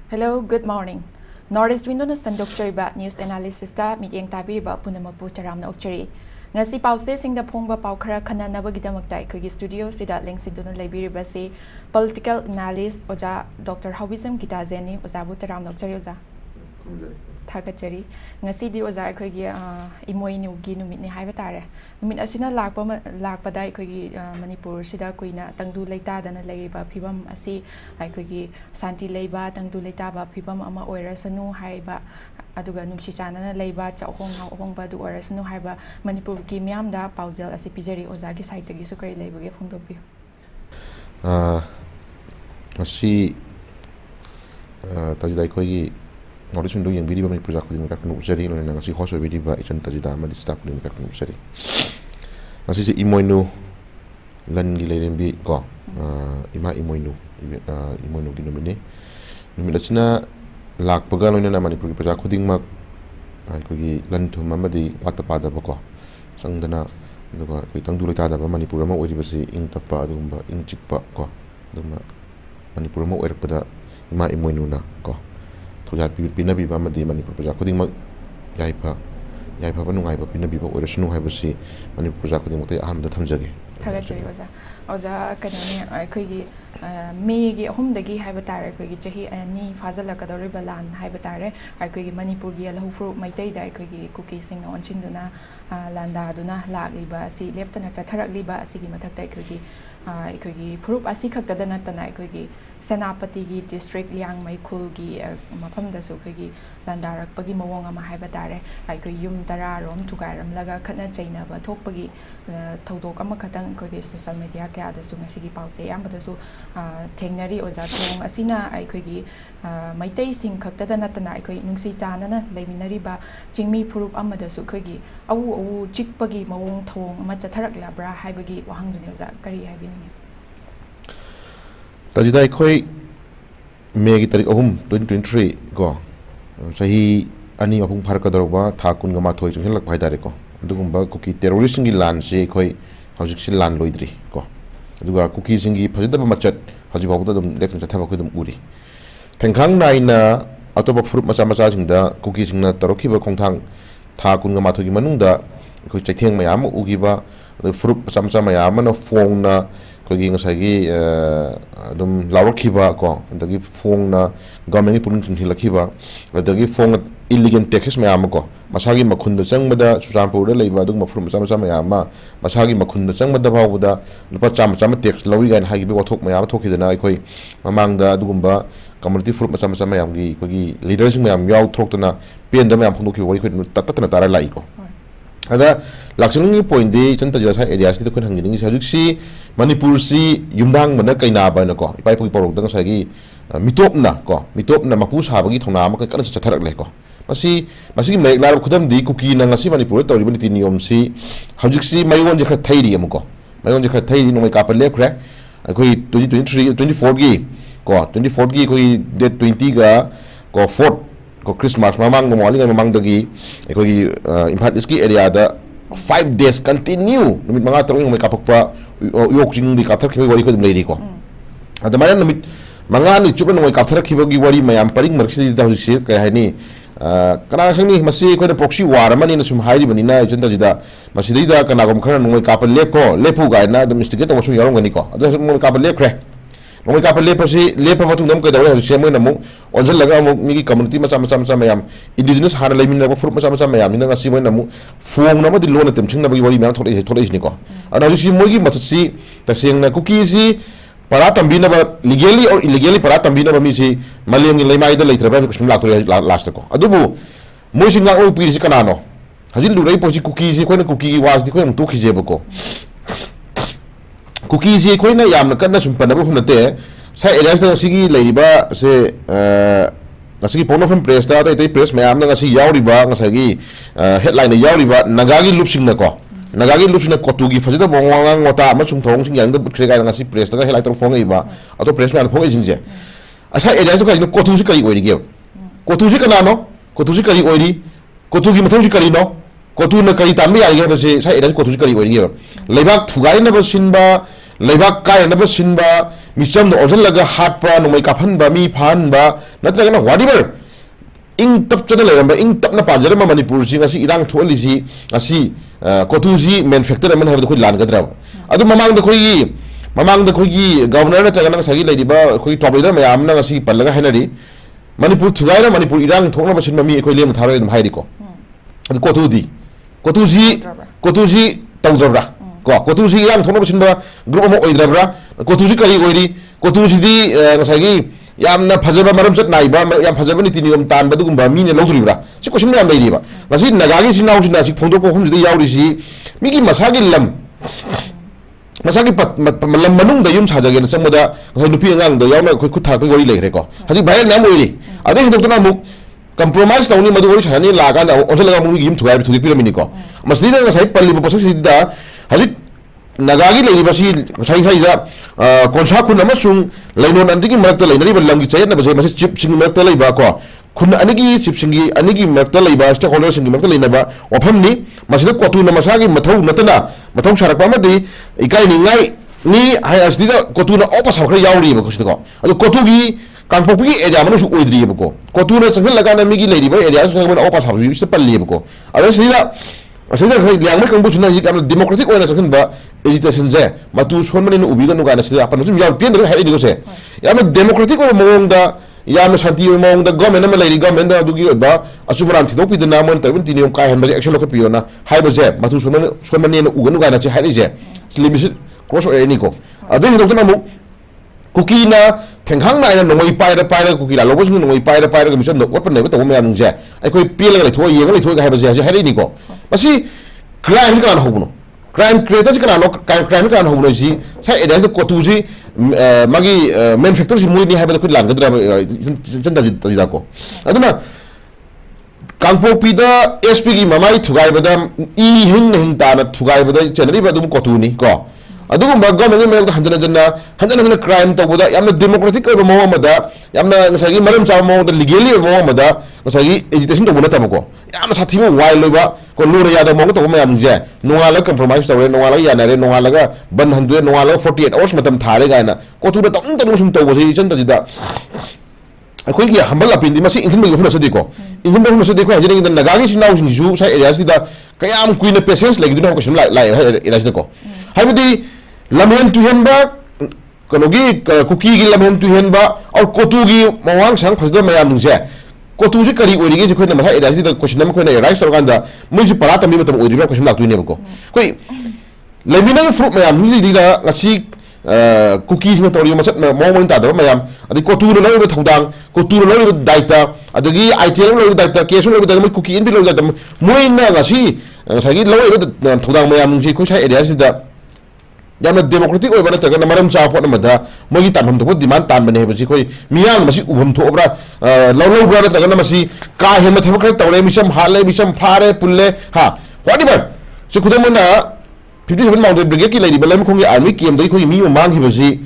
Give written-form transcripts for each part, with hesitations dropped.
Hello, good morning. Northeast Window Sandokchariba News Analysis ta Midyeng Tabiriba Punamapu Taramna Okchari. Ngasi pause singda phongba paukhara khananabagidamagta aikogi studio sida lengsiduna laibiribasi political analyst oja Dr. Hobisam Gitazeni ojabu taramna okchari oja. Thakachari ngasi di oja aikogi imoinu gi numit ni haiba tare. Numit asina lakpada aikogi Manipur sida koina tangdu leita dana leiriba phibam asi aikogi santi leiba tangdu leita ba phibam ama oirasanu haiba aduga nungsi chana leiba chahongba du oirasanu haiba Manipur ki miamda pausel asi pijari oja ki site gi sukari leibage phongdopi. Asi tajida aikogi Northeast Window yang bidi ba Manipur jakudi maka kunu usari lo nang si hoso bidi ba isan tajida ma dista kunu maka kunu usari. Ngasi si imoinu lan gi lembi ko ima imoinu gi nomine numida china lak paga lo na Manipur ki jakudi mak ko gi lan thum amadi wata pada ba ko sangdana duga ko tangdu leta da ba Manipur ma ori basi ing tappa adumba ing chikpa ko duma Manipur ma oir pada ima imoinu na ko Tujar pinabi ba madi Manipur jakudi mak yaipa ba nungai ba pinabi ba oirasnu haibasi Manipur jakudi mak ahamda thamjage Thagachari oja kanani aikogi May ahumdagi haiba tare aikogi chahi ani fazalakadoriba lan haiba tare aikogi Manipur gi lahufru maitai da aikogi kuki sing na onchinduna landa duna lagliba asi leptana chatharakliba asigi mathakta aikogi phurup asi khaktada natana aikogi Senapati gi district liang maikhul gi mafamda su aikogi landarakpagi mawong ama haiba tare aikogi yum tara rom thugairam laga khana chaina ba thokpagi thodok ama khatang aikogi social media kya da su ngasigi pause yambada su Tengnari oja thong asina aikogi maitai sing khaktada natana aikoi nungsi chanana leiminariba chingmi phurup amada su khogi awu chikpagi mawong thong ama chatharak labra haibagi wahangdune oja kari haibini Tajida aikoi May gi tarik 2023 ko sahi ani apung pharkadorba thakun gama thoi chunghlak bhaidare ko adugumba kuki terrorist ngi lan se khoi hojik si lan loidri ko aduga kuki singi phajida machat haji babuda dum lepin chatha ba dum uri thengkhang naina atoba fruit macha singda kuki singna taroki ba khongthang thakun gama thogi manungda khoi chaitheng mayam ugiba fruit macha mayam na phone na kogi ngasagi dum lawrakhiba ko dagi phone na government puning thilakhiba dagi phone illegal taxes mayam ko masagi makhunda changmada Sujampur da leiba dum fruit macha mayam masagi makhunda changmada bawda lupa cham tax lawi gan hagi bi wathok mayam thokhidana akhoi mamangda dugumba community fruit macha mayam gi kogi leaders mayam yaw throktana pen da mayam phongdokhi wari khoi tatakna tara lai ko ada laksangi point di chanta jasa area si ko hangini si Manipur si yumdang mana kaina ba na ko ipai pui porok dang sagi mitop na mapu sabagi thona ma kan chatharak le ko masi mai lar khudam di kuki na ngasi Manipur tori bani ti niyom si hajik si mayon je khar thairi am ko mayon je khar thairi no mai ka pa le khre koi 2023 24 gi ko 24 gi koi date 20 ga ko 4 ko Christmas mamang mawali mamang dagi kogi Imphal East ki area da 5 days continue numit mga tarong may kapakpa yok jing di kapthar khibai wari ko dum leiri ko adamaya numit mga ni chupan may kapthar khibai wari mayam paring marksi da husi kay hani kana khangni masi ko na proxy war mani na sum hairi bani na jenda jida masi da kana gom khana may kapal lepu ga na dum instigate wasu yarong gani ko adu may kapal lepre Nung kapal lepa matung nam kay dawai hasil mo na mo onjal laga mo migi community macam mayam indigenous hana lai min na fruit macam mayam hinang asi mo na mo fuang na mo di lo na temching na bagi wali mayam thole ni ko ana si mo gi matsi tasing na cookie si para tambi na ba legally or illegally para tambi na ba mi si maliam ni lai mai da lai traba ko sim lak to last ko adubu mo singa o pi si kanano hasil lu rai po si cookie si ko na cookie was di ko na to khije ba ko Cookies ye koi na yam na kan na sumpan na bu hunate sa elias na sigi leiriba se ngasigi ponofem press ta tai press mayam na ngasi yauriba ngasagi headline yauriba nagagi lupsing na ko nagagi lupsing na kotugi fajida bongwang ngota ma chung thong sing yang da butre ga ngasi press ta headline tong phongai ba ato press man phongai jingje asa elias ka no kotu si kai oiri ge kotu si kana no kotu si kai oiri kotu gi mathau si kai no kotu na kai tambi ai ge ba se sa elias kotu si kai oiri ge leibak thugai na ba sinba लेबाक कायनब सिनबा Mitcham ओजलगा हाटपा नोमै काफनबा मी फानबा नत्रगना whatever इंग तप चना लेरंबा इंग तपना पाजरम मणिपुर जी ngasi irang tholisि ngasi kotuji manufacturer man habda khoi langadra adu mamang da khoi governor na tagana ngasi leidiba khoi top leader mayam na ngasi pallaga hainari manipur thugaira manipur irang thokna basin mami khoi lem tharo em hairi ko adu kotuji tawdra ko kotuji irang thokna basin ba group mo oidra kotuji kari oiri kotuji di ngasi यामना फजबा मरम चट नाइबा याम फजबा नि तिनियम तान बदुगुंबा मीने लौदुरिब्रा सि question yam लैरिबा ngasi nagagi sinaw sina sik phongdo ko humjidi yaurisi migi masagi lam masagi lam manung da yum sajage na changmoda ngai nupi angang da yauna khoi khut thak gori leire ko haji bhai nam oiri ade hidokna mu compromise tawni madu gori chani laga na onjalaga mu yim thugai thudi piramini ko masdi da ngai palli bo pasuk sidda haji nagagi leibasi sai sai ja konsa khun amasung lainon andigi marakta lainari ba lamgi chayna ba masi chip sing marakta leiba ko khun anigi chip singi anigi marakta leiba stakeholder singi marakta leina ba ofamni masida kotu na masagi mathau natana mathau sarakpa madi ikai ni ngai ni hai asdida kotu na opa sabkhra yauri ba kusida ko adu kotu gi kangpoki area manu su oidri ba ko kotu na sangal laga na migi leiri ba area su na opa sabju ista palli ba ko adu sida asida yang mer kangbu chuna yik am democratic oina sakhin ba agitation je matu sonmani no ubiga no gana sida apan sum yaw pian de hai ni ko se yam democratic or mong da yam shanti mong da government am lai government da dugi ba asumaram thi dok pidna mon tabun tinium kai han ba action lo piona hai ba je matu sonmani no uga no gana che hai ni je limit cross oina ni ko adu ni dok na mu cookie na thenghang na nongoi pai cookie la lobo sing nongoi pai ga mission no open ne ba to me anu je ai koi piel ga le thoi ye ga le thoi ga hai ba je hai ni ko masi crime kan hobuno crime creator ji kan crime kan hobuno ji sai edas ko tu ji magi manufacturer ji mui ni hai ba ko lan ga dra jan da ko aduna kangpo pida sp gi mamai thugai ba da I hing ta na thugai ba da chenari ba dum ko tu ni ko adugumba government me hanjana crime tawda yamna democratic ko mo amada yamna ngasagi maram cha mo da legally mo amada ngasagi agitation to bona tamako yamna sathi mo wai loba ko lura ya da mo to mo yam je nongala compromise tawre nongala ya na re nongala ga ban handu nongala 48 hours matam thare ga na ko tu da tong sum to bo sei chen da jida akoi gi hambal apin di masi injin ba sadi ko injin ba sadi ko hajire ngi nagagi sinaw sin ju sai area sida kayam queen patience like duna ko sim lai area sida ko haibidi lamhen tu henba konogi cookie gi lamhen tu henba aur kotu gi mawang sang phasda mayam nungse kotu ji kari origi ji khoina ma ida ji da question nam khoina rice tor ganda muji parata mi matam origi question lak tu ne ko koi lemina fruit mayam ji di da ngasi cookies ma tori ma chat ma mo ta da mayam adi kotu no lo thodang kotu no lo daita adagi item lo daita kesu lo da cookie in bi lo da moina ngasi sagi lo thodang mayam ji ko sai ida ji da yamna democratic oi bana taga maram cha pot namada mogi tanham to demand tan bane basi koi miyang masi ubham tho obra law bra taga namasi ka he ma thawak tawle misam hale misam phare pulle ha whatever so kudamona 57 mounted brigade ki lady balam khongi army kem dai khoi mi mang hi basi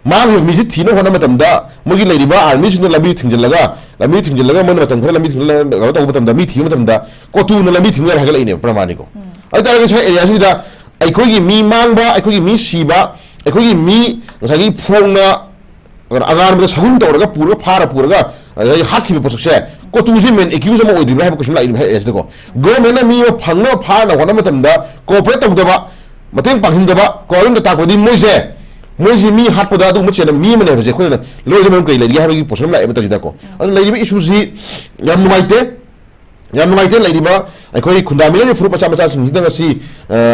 mang hi mi ji thino hona matam da mogi lady ba army sin labi thingjalaga mon matam khara labi thingjalaga to matam da mi thi matam da ko tu na labi thingwer hagal ine pramani ko ai ta ga sai area si da ꯑꯩꯈꯣꯏꯒꯤ ꯃꯤ ꯃꯥꯡꯕ ꯑꯩꯈꯣꯏꯒꯤ ꯃꯤ ꯁꯤꯕ ꯑꯩꯈꯣꯏꯒꯤ ꯃꯤ ꯉꯁꯥꯏꯒꯤ ꯐꯣꯡꯅ ꯑꯉꯥꯟꯕꯗ ꯁꯒꯨꯟ ꯇꯧꯔꯒ ꯄꯨꯔꯒ ꯐꯥꯔ ꯄꯨꯔꯒ ꯑꯗꯩ ꯍꯥꯠꯈꯤꯕ ꯄꯣꯠꯁꯛꯁꯦ ꯀꯣꯇꯨꯁꯤ ꯃꯦꯟ ꯑꯦꯀ꯭ꯌꯨꯖ ꯑꯃ ꯑꯣꯏꯗ꯭ꯔꯤꯕ꯭ꯔꯥ ꯍꯥꯏꯕ ꯀꯣꯏꯁꯟ ꯂꯥꯛꯏꯕ ꯍꯥꯏꯁꯤꯗꯀꯣ ꯒꯣꯔꯃꯦꯟꯅ ꯃꯤ ꯑꯃ ꯐꯪꯅꯕ ꯐꯥꯅ ꯍꯣꯠꯅꯕ ꯃꯇꯝꯗ ꯀꯣꯑꯣꯄꯔꯦꯠ ꯇꯧꯗꯕ ꯃꯇꯦꯡ ꯄꯥꯡꯁꯤꯟꯗꯕ ꯀꯣ ꯑꯗꯨꯝꯗ ꯇꯥꯛꯄꯗꯤ ꯃꯣꯏꯁꯤ ꯃꯤ ꯍꯥꯠꯄꯗ ꯑꯗꯨꯒꯨꯝꯕ ꯆꯦꯟꯅ ꯃꯤ ꯑꯃꯅꯦ ꯍꯥꯏꯕꯁꯦ ꯑꯩꯈꯣꯏꯅ ꯂꯣꯏꯅ ꯃꯔꯝ ꯀꯔꯤ ꯂꯩꯔꯤꯒꯦ ꯍꯥꯏꯕꯒꯤ ꯄꯣꯠꯁꯟ ꯑꯃ ꯂꯥꯛꯑꯦꯕ ꯃꯇꯝꯁꯤꯗꯀꯣ ꯑꯗꯨꯅ ꯂꯩꯔꯤꯕ ꯏꯁꯨꯁꯤ ꯌꯥꯝ ꯅꯨꯡꯉꯥꯏꯇꯦ ꯂꯩꯔꯤꯕ ꯑꯩꯈꯣꯏ ꯈꯨꯟꯗꯥꯃꯤꯟꯅꯔꯤꯕ ꯐꯨꯔꯨꯞ ꯃꯆꯥꯁꯤꯡꯁꯤꯗ ꯉꯁꯤ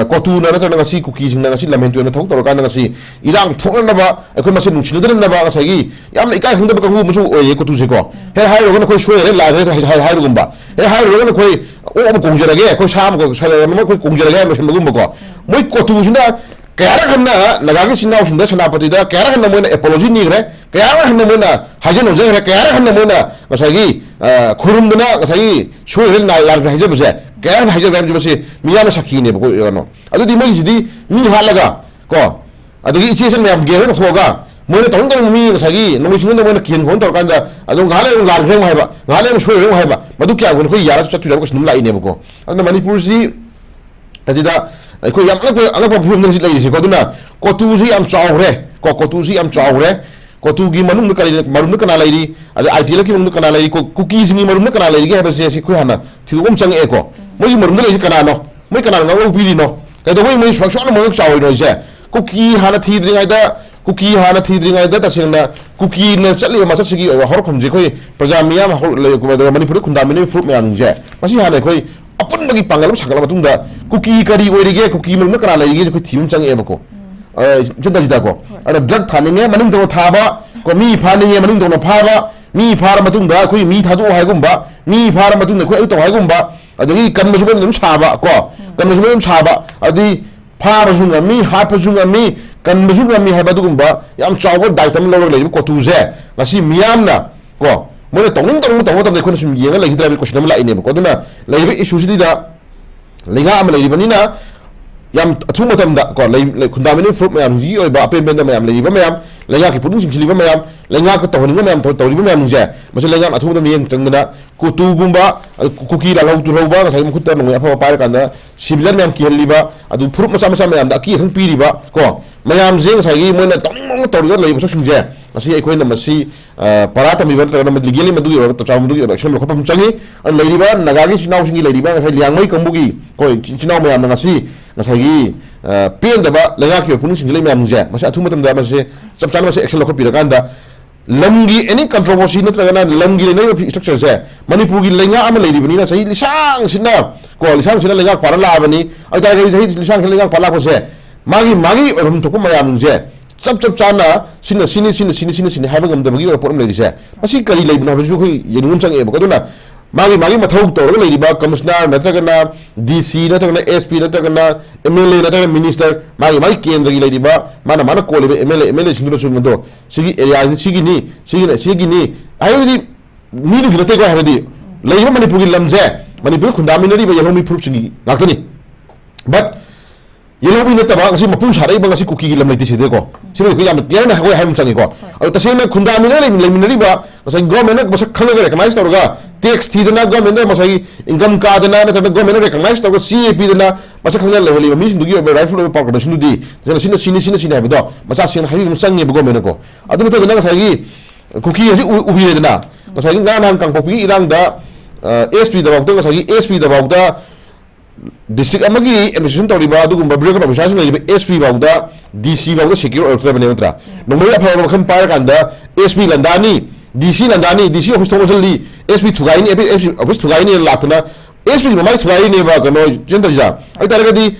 ꯀꯣꯇꯨꯅ ꯅꯠꯇ꯭ꯔꯒ ꯉꯁꯤ ꯀꯨꯀꯤꯁꯤꯡꯅ ꯉꯁꯤ ꯂꯝꯍꯦꯟ ꯇꯨꯍꯦꯟꯅ ꯊꯕꯛ ꯇꯧꯔꯀꯥꯟꯗ ꯉꯁꯤ ꯏꯔꯥꯡ ꯊꯣꯛꯅꯅꯕ ꯑꯩꯈꯣꯏ ꯃꯁꯦꯟ ꯅꯨꯡꯁꯤꯅꯗꯅꯕ ꯉꯁꯥꯏꯒꯤ ꯌꯥꯝꯅ ꯏꯀꯥꯏ ꯈꯪꯗꯕ ꯀꯥꯡꯕꯨ ꯑꯃꯁꯨ ꯑꯣꯏꯌꯦ ꯀꯣꯇꯨꯁꯦꯀꯣ ꯍꯦꯛ ꯍꯥꯏꯔꯨꯔꯒꯅ ꯑꯩꯈꯣꯏ ꯁꯣꯏꯔꯦ ꯂꯥꯛꯑꯦ ꯍꯥꯏꯕꯒꯨꯝꯕ ꯍꯦꯛ ꯍꯥꯏꯔꯨꯔꯒꯅ ꯑꯩꯈꯣꯏ ꯑꯣꯛ ꯑꯃ ꯀꯣꯡꯖꯔꯒꯦ ꯑꯩꯈꯣꯏ ꯁꯥ ꯑꯃ ꯑꯩꯈꯣꯏ ꯀꯣꯡꯖꯔꯒꯦ ꯍꯥꯏꯕ ꯂꯣꯏꯁꯤꯟꯕꯒꯨꯝꯕꯀꯣ ꯃꯣꯏ ꯀꯣꯇꯨꯁꯤꯅ ꯀꯌꯥꯔꯛ ꯍꯟꯅ ꯅꯥꯒꯥꯒꯤ ꯆꯤꯟꯅꯥꯎꯁꯤꯡꯗ ꯁꯦꯅꯥꯄꯇꯤꯗ ꯀꯌꯥꯔꯛ ꯍꯟꯅ ꯃꯣꯏꯅ ꯑꯦꯄꯣꯂꯣꯖꯤ ꯅꯤꯈ꯭ꯔꯦ ꯀꯌꯥꯔꯛ ꯍꯟꯅ ꯃꯣꯏꯅ ꯍꯥꯏꯖꯟ ꯍꯧꯖꯈ꯭ꯔꯦ ꯀꯌꯥꯔꯛ ꯍꯟꯅ ꯃꯣꯏꯅ ꯉꯁꯥꯏꯒꯤ ꯈꯨꯔꯨꯝꯗꯨꯅ ꯉꯁꯥꯏꯒꯤ ꯁꯣꯏꯈ꯭ꯔꯦ ꯂꯥꯟꯈ꯭ꯔꯦ ꯍꯥꯏꯖꯕꯁꯦ ꯀꯌꯥꯔꯛ ꯍꯥꯏꯖꯈ꯭ꯔꯦ ꯍꯥꯏꯕꯁꯤ ꯃꯤꯌꯥꯝꯅ ꯁꯥꯈꯤꯅꯦꯕꯀꯣ ꯀꯩꯅꯣ ꯑꯗꯨꯗꯤ ꯃꯣꯏꯒꯤꯁꯤꯗꯤ ꯃꯤ ꯍꯥꯠꯂꯒ ꯀꯣ ꯑꯗꯒꯤ ꯏꯆꯦꯁꯟ ꯃꯌꯥꯝ ꯒꯦꯝ ꯂꯧꯊꯣꯛꯑꯒ ꯃꯣꯏꯅ ꯇꯧꯅꯤꯡ ꯃꯤ ꯉꯁꯥꯏꯒꯤ ꯅꯣꯡꯃꯩ ꯆꯤꯡꯗ ꯃꯣꯏꯅ ꯀꯤꯍꯟ ꯈꯣꯟ ꯇꯧꯔꯀꯥꯟꯗ ꯑꯗꯨꯝ ꯉꯥꯏꯍꯥꯛ ꯂꯩꯔꯒ ꯂꯥꯟꯈ꯭ꯔꯦ ꯍꯥꯏꯕ ꯉꯥꯏꯍꯥꯛ ꯂꯩꯔꯒ ꯁꯣꯏꯈ꯭ꯔꯦ ꯍꯥꯏꯕ ꯃꯗꯨ ꯀꯌꯥ ꯑꯩꯈꯣꯏ ꯌꯥꯔꯁꯨ ꯆꯠꯇꯣꯏꯔꯕ ꯀꯩꯁꯨ ꯑꯗꯨꯝ ꯂꯥꯛꯏꯅꯦꯕꯀꯣ ꯑꯗꯨꯅ ꯃꯅꯤꯄꯨꯔꯁꯤ ꯑꯁꯤꯗ ꯑꯩꯈꯣꯏ ꯌꯥꯝ ꯑꯉꯛꯄ ꯐꯤꯕꯝꯗ ꯂꯩꯔꯤꯁꯦ ꯀꯣ ꯑꯗꯨꯅ ꯀꯣꯇꯨꯁꯤ ꯌꯥꯝ ꯆꯥꯎꯈ꯭ꯔꯦ ꯀꯣ ꯀꯣꯇꯨꯁꯤ ꯌꯥꯝ ꯆꯥꯎꯈ꯭ꯔꯦ ꯀꯣꯇꯨꯒꯤ ꯃꯅꯨꯡꯗ ꯀꯔꯤ ꯃꯔꯨꯝꯗ ꯀꯅꯥ ꯂꯩꯔꯤ ꯑꯗ ITLꯒꯤ ꯃꯅꯨꯡꯗ ꯀꯅꯥ ꯂꯩꯔꯤ ꯀꯨꯀꯤꯁꯤꯡꯒꯤ ꯃꯔꯨꯝꯗ ꯀꯅꯥ ꯂꯩꯔꯤꯒꯦ ꯍꯥꯏꯕꯁꯦ ꯑꯩꯈꯣꯏ ꯍꯥꯟꯅ ꯊꯤꯗꯣꯛꯄ ꯑꯃ ꯆꯪꯉꯛꯑꯦꯀꯣ ꯃꯣꯏꯒꯤ ꯃꯔꯨꯝꯗ ꯂꯩꯔꯤꯁꯤ ꯀꯅꯥꯅꯣ ꯃꯣꯏ ꯀꯅꯥꯅ ꯉꯥꯡꯉꯧ ꯄꯤꯔꯤꯅꯣ ꯀꯩꯗꯧꯕꯩ ꯃꯣꯏ ꯁꯨꯛꯁꯣꯟꯅ ꯃꯉꯛ ꯆꯥꯎꯔꯤꯅꯣ ꯍꯥꯏꯁꯦ ꯀꯨꯀꯤ ꯍꯥꯟꯅ ꯊꯤꯗ꯭ꯔꯤꯉꯩꯗ ꯇꯁꯦꯡꯅ ꯀꯨꯀꯤꯅ ꯆꯠꯂꯤꯕ ꯃꯆꯠꯁꯤꯒꯤ ꯑꯣꯏꯕ ꯍꯧꯔꯛꯐꯝꯁꯦ ꯑꯩꯈꯣꯏ ꯄ꯭ꯔꯖꯥ ꯃꯤꯌꯥꯝ ꯃꯅꯤꯄꯨꯔꯗ ꯈꯨꯟꯗꯥꯃꯤꯟꯅꯔꯤꯕ ꯐꯨꯔꯨꯞ ꯃꯌꯥꯝꯁꯦ ꯃꯁꯤ ꯍꯥꯟꯅ ꯑꯩꯈꯣꯏ ꯑꯄꯨꯟꯕꯒꯤ ꯄꯥꯡꯒꯜ ꯑꯃ ꯁꯥꯒꯠꯂ ꯃꯇꯨꯡꯗ ꯀꯨꯀꯤ ꯀꯔꯤ ꯑꯣꯏꯔꯤꯒꯦ ꯀꯨꯀꯤ ꯃꯅꯨꯡꯗ ꯀꯅꯥ ꯂꯩꯔꯤꯒꯦ ꯑꯩꯈꯣꯏ ꯊꯤꯕ ꯑꯃ ꯆꯪꯉꯛꯑꯦꯕꯀꯣ ꯆꯤꯟꯇꯁꯤꯗꯀꯣ ꯑꯗꯨꯅ ꯗ꯭ꯔꯒ ꯊꯥꯅꯤꯡꯉꯦ ꯃꯅꯤꯡ ꯊꯥꯕ ꯀꯣ ꯃꯤ ꯐꯥꯅꯤꯡꯉꯦ ꯃꯅꯤꯡ ꯐꯥꯕ ꯃꯤ ꯐꯥꯔ ꯃꯇꯨꯡꯗ ꯑꯩꯈꯣꯏ ꯃꯤ ꯊꯥꯗꯣꯛꯑꯣ ꯍꯥꯏꯒꯨꯝꯕ ꯃꯤ ꯐꯥꯔ ꯃꯇꯨꯡꯗ ꯑꯩꯈꯣꯏ ꯑꯗꯨ ꯇꯧ ꯍꯥꯏꯒꯨꯝꯕ ꯑꯗꯒꯤ ꯀꯟꯕꯁꯨ ꯑꯗꯨꯝ ꯁꯥꯕ ꯀꯣ ꯀꯟꯕꯁꯨ ꯑꯗꯨꯝ ꯁꯥꯕ ꯑꯗꯩ ꯐꯥꯕꯁꯨ ꯉꯝꯃꯤ ꯍꯥꯠꯄꯁꯨ ꯉꯝꯃꯤ ꯀꯟꯕꯁꯨ ꯉꯝꯃꯤ ꯍꯥꯏꯕ ꯑꯗꯨꯒꯨꯝꯕ ꯌꯥꯝ ꯆꯥꯎꯕ ꯗꯥꯏꯠ ꯑꯃ ꯂꯧꯔꯒ ꯂꯩꯔꯤꯕ ꯀꯣꯇꯨꯁꯦ ꯉꯁꯤ ꯃꯤꯌꯥꯝꯅ ꯀꯣ ꯃꯣꯏꯅ ꯇꯧꯕ ꯃꯇꯝꯗ ꯑꯩꯈꯣꯏꯅ ꯁꯨꯝ ꯌꯦꯡꯉ ꯂꯩꯈꯤꯗ꯭ꯔꯕ ꯀꯣꯏꯁꯟ ꯑꯃ ꯂꯥꯛꯏꯅꯦꯕꯀꯣ ꯑꯗꯨꯅ ꯂꯩꯔꯤꯕ ꯏꯁꯨꯁꯤꯗ ꯂꯩꯉꯥꯛ ꯑꯃ ꯂꯩꯔꯤꯕꯅꯤꯅ ꯌꯥꯝ ꯑꯊꯨꯕ ꯃꯇꯝꯗ ꯀꯣ ꯈꯨꯟꯗꯥꯃꯤꯟꯅꯔꯤꯕ ꯐꯨꯔꯨꯞ ꯃꯌꯥꯝꯁꯤꯒꯤ ꯑꯣꯏꯕ ꯑꯄꯦꯟꯕꯦꯟꯗ ꯃꯌꯥꯝ ꯂꯩꯔꯤꯕ ꯃꯌꯥꯝ ꯂꯩꯉꯥꯛꯀꯤ ꯄꯨꯛꯅꯤꯡ ꯆꯤꯡꯁꯤꯜꯂꯤꯕ ꯃꯌꯥꯝ ꯂꯩꯉꯥꯛꯀ ꯇꯧꯍꯟꯅꯤꯡꯕ ꯃꯌꯥꯝ ꯇꯧꯔꯤꯕ ꯃꯌꯥꯝꯁꯦ ꯃꯁꯤ ꯂꯩꯉꯥꯛꯅ ꯑꯊꯨꯕꯗ ꯃꯤꯠꯌꯦꯡ ꯆꯪꯗꯅ ꯀꯨꯇꯨꯒꯨꯝꯕ ꯀꯨꯀꯤ ꯂꯥꯜꯍꯧ ꯇꯨꯔꯍꯧꯕ ꯉꯁꯥꯏ ꯃꯈꯨꯠꯇ ꯅꯣꯡꯃꯩ ꯑꯐꯕ ꯄꯥꯏꯔꯀꯥꯟꯗ ꯁꯤꯚꯤꯂꯤꯌꯟ ꯃꯌꯥꯝ ꯀꯤꯍꯜꯂꯤꯕ ꯑꯗꯨ ꯐꯨꯔꯨꯞ ꯃꯆꯥ ꯃꯌꯥꯝꯗ ꯑꯀꯤ ꯑꯈꯪ ꯄꯤꯔꯤꯕ ꯀꯣ ꯃꯌꯥꯝꯁꯦ ꯉꯁꯥꯏꯒꯤ ꯃꯣꯏꯅ ꯇꯧꯅꯤꯡꯕ ꯇꯧꯔꯒ ꯂꯩꯕ ꯁꯛꯁꯤꯡꯁꯦ ꯃꯁꯤ ꯑꯩꯈꯣꯏꯅ ꯃꯁꯤ ꯄꯔꯥ ꯇꯝꯕꯤꯕ ꯅꯠꯇ꯭ꯔꯒꯅ ꯂꯤꯒꯦꯜꯂꯤ ꯃꯗꯨꯒꯤ ꯑꯣꯏꯕ ꯆꯥꯎ ꯃꯗꯨꯒꯤ ꯑꯣꯏꯕ ꯑꯦꯛꯁꯟ ꯂꯧꯈꯠꯄ ꯑꯃ ꯆꯪꯉꯤ ꯂꯩꯔꯤꯕ ꯅꯥꯒꯥꯒꯤ ꯏꯆꯤꯜ ꯏꯅꯥꯎꯁꯤꯡꯒꯤ ꯂꯩꯔꯤꯕ ꯉꯁꯥꯏ ꯂꯤꯌꯥꯡꯃꯩ ꯀꯥꯡꯕꯨꯒꯤ ꯀꯣ ꯏꯆꯤꯜ ꯏꯅꯥꯎ ꯃꯌꯥꯝꯅ ꯉꯁꯥꯏꯒꯤ ꯄꯦꯟꯗꯕ ꯂꯩꯉꯥꯛꯀꯤ ꯑꯣꯏꯕ ꯄꯨꯛꯅꯤꯡ ꯆꯤꯡꯁꯤꯜꯂꯤꯕ ꯃꯌꯥꯝꯁꯦ ꯃꯁꯤ ꯑꯊꯨꯕ ꯃꯇꯝꯗ ꯃꯁꯤ ꯆꯞ ꯆꯥꯅ ꯃꯁꯤ ꯑꯦꯛꯁꯟ ꯂꯧꯈꯠꯄꯤꯔꯀꯥꯟꯗ ꯂꯝꯒꯤ ꯑꯦꯅꯤ ꯀꯟꯇ꯭ꯔꯣꯚꯔꯁꯤ ꯅꯠꯇ꯭ꯔꯒꯅ ꯂꯝꯒꯤ ꯂꯩꯅꯔꯤꯕ ꯏꯁꯇ꯭ꯔꯛꯆꯔꯁꯦ ꯃꯅꯤꯄꯨꯔꯒꯤ ꯂꯩꯉꯥꯛ ꯑꯃ ꯂꯩꯔꯤꯕꯅꯤꯅ ꯆꯍꯤ ꯂꯤꯁꯥꯡꯁꯤꯅ ꯂꯩꯉꯥꯛ ꯄꯥꯜꯂ ꯂꯥꯛꯑꯕꯅꯤ ꯑꯗꯨꯇꯥꯔꯒꯗꯤ ꯆꯍꯤ ꯂꯤꯁꯥꯡꯁꯤꯅ ꯂꯩꯉꯥꯛ ꯄꯥꯜꯂ ꯂꯥꯛꯄꯁꯦ ꯃꯥꯒꯤ ꯑꯣꯏꯐꯝ ꯊꯣꯛꯄ ꯃꯌꯥꯝꯁꯦ ꯆꯞ ꯆꯥꯅ ꯁꯤꯅꯤ ꯍꯥꯏꯕ ꯉꯝꯗꯕꯒꯤ ꯑꯣꯏꯕ ꯄꯣꯠ ꯑꯃ ꯂꯩꯔꯤꯁꯦ ꯃꯁꯤ ꯀꯔꯤ ꯂꯩꯕꯅꯣ ꯍꯥꯏꯕꯁꯨ ꯑꯩꯈꯣꯏ ꯌꯦꯡꯅꯤꯡꯕ ꯑꯃ ꯆꯪꯉꯛꯑꯦꯕꯀꯣ ꯑꯗꯨꯅ ꯃꯥꯒꯤ ꯃꯊꯧ ꯇꯧꯔꯒ ꯂꯩꯔꯤꯕ ꯀꯃꯤꯁꯅꯔ ꯅꯠꯇ꯭ꯔꯒꯅ DC ꯅꯠꯇ꯭ꯔꯒꯅ SP ꯅꯠꯇ꯭ꯔꯒꯅ MLA ꯅꯠꯇ꯭ꯔꯒana ꯃꯤꯅꯤꯁꯇꯔ ꯃꯥꯒꯤ ꯀꯦꯟꯗ꯭ꯔꯒꯤ ꯂꯩꯔꯤꯕ ꯃꯥꯅ ꯀꯣꯜꯂꯤꯕ MLA ꯁꯤꯡꯗꯨꯅꯁꯨ ꯃꯗꯣ ꯁꯤꯒꯤ ꯑꯦꯔꯤꯌꯥꯁꯤ ꯁꯤꯒꯤꯅꯤ ꯍꯥꯏꯕꯗꯤ ꯃꯤꯗꯨꯒꯤ ꯅꯠꯇꯦꯀꯣ ꯍꯥꯏꯕꯗꯤ ꯂꯩꯔꯤꯕ ꯃꯅꯤꯄꯨꯔꯒꯤ ꯂꯝꯁꯦ ꯃꯅꯤꯄꯨꯔ ꯈꯨꯟꯗꯥꯃꯤꯟꯅꯔꯤꯕ ꯌꯦꯜꯍꯧꯃꯤ ꯐꯨꯔꯨꯞꯁꯤꯡꯒꯤ ꯉꯥꯛꯇꯅꯤ ꯕꯠ ꯌꯦꯜꯍꯧꯃꯤ ꯅꯠꯇꯕ ꯉꯁꯤ ꯃꯄꯨ ꯁꯥꯔꯛꯏꯕ ꯉꯁꯤ ꯀꯨꯀꯤꯒꯤ ꯂꯝ ꯂꯩꯇꯦꯁꯤꯗꯀꯣ ꯁꯤꯅ ꯑꯩꯈꯣꯏ ꯌꯥꯝꯅ ꯀ꯭ꯂꯤꯌꯥꯔꯅ ꯍꯥꯏꯕ ꯑꯃ ꯆꯪꯉꯤꯀꯣ ꯑꯗꯣ ꯇꯁꯦꯡꯅ ꯈꯨꯟꯗꯥꯃꯤꯟꯅꯔ ꯂꯩꯃꯤꯟꯅꯔꯤꯕ ꯉꯁꯥꯏ ꯒꯣꯔꯃꯦꯟꯅ ꯃꯁꯛ ꯈꯪꯉꯒ ꯔꯦꯀꯒꯅꯥꯏꯖ ꯇꯧꯔꯒ ꯇꯦꯛꯁ ꯊꯤꯗꯅ ꯒꯣꯔꯃꯦꯟꯗ ꯉꯁꯥꯏꯒꯤ ꯏꯟꯀꯝ ꯀꯥꯗꯅ ꯅꯠꯇ꯭ꯔꯒꯅ ꯒꯣꯔꯃꯦꯟꯅ ꯔꯦꯀꯒꯅꯥꯏꯖ ꯇꯧꯔꯒ CA ꯄꯤꯗꯅ ꯃꯁꯛ ꯈꯪꯅ ꯂꯩꯍꯜꯂꯤꯕ ꯃꯤꯁꯤꯡꯗꯨꯒꯤ ꯑꯣꯏꯕ ꯔꯥꯏꯠꯐꯨꯜ ꯑꯣꯏꯕ ꯄꯥꯎꯗꯝꯁꯤꯡꯗꯨꯗꯤ ꯇꯁꯦꯡꯅ ꯁꯤꯅꯤ ꯍꯥꯏꯕꯗꯣ ꯃꯆꯥ ꯁꯦꯡꯅ ꯍꯥꯏꯕꯤꯕ ꯆꯪꯉꯦꯕ ꯒꯣꯔꯃꯦꯟꯅꯀꯣ ꯑꯗꯨ ꯅꯠꯇꯗꯅ ꯉꯁꯥꯏꯒꯤ ꯀꯨꯀꯤ ꯑꯁꯤ ꯎꯕꯤꯔꯦꯗꯅ ꯉꯁꯥꯏꯒꯤ ꯅꯍꯥꯟ ꯀꯥꯡꯄꯣꯛꯄꯤꯒꯤ ꯏꯔꯥꯡꯗ SP ꯗꯐꯥꯎꯗ ꯉꯁꯥꯏꯒꯤ SP ꯗꯐꯥꯎꯗ ꯗꯤꯁꯇ꯭ꯔꯤꯛ ꯑꯃꯒꯤ ꯑꯦꯗꯃꯤꯅꯤꯁꯇ꯭ꯔꯦꯁꯟ ꯇꯧꯔꯤꯕ ꯑꯗꯨꯒꯨꯝꯕ ꯕ꯭ꯌꯨꯔꯣꯀ꯭ꯔꯦꯠ ꯑꯣꯐꯤꯁꯥꯔꯁꯤꯡ ꯂꯩꯔꯤꯕ SP ꯐꯥꯎꯗ DC ꯐꯥꯎꯗ ꯁꯦꯀ꯭ꯌꯨꯔ ꯑꯣꯏꯔꯛꯇ꯭ꯔꯕꯅꯦ ꯅꯠꯇ꯭ꯔꯥ ꯅꯣꯡꯃꯩ ꯑꯐꯕ ꯃꯈꯜ ꯄꯥꯏꯔꯀꯥꯟꯗ SP ꯂꯟꯗꯥꯅꯤ DC ꯂꯟꯗꯥꯅꯤ DC ꯑꯣꯐꯤꯁ ꯊꯣꯡꯁꯜꯂꯤ SP ꯊꯨꯒꯥꯏꯅꯤ ꯑꯣꯐꯤꯁ ꯊꯨꯒꯥꯏꯅꯤ ꯂꯥꯛꯇꯅ SP ꯃꯃꯥꯏ ꯊꯨꯒꯥꯏꯅꯦꯕ ꯀꯩꯅꯣ ꯆꯦꯟꯇꯔꯤꯖꯥ ꯑꯗꯨꯇꯥꯔꯒꯗꯤ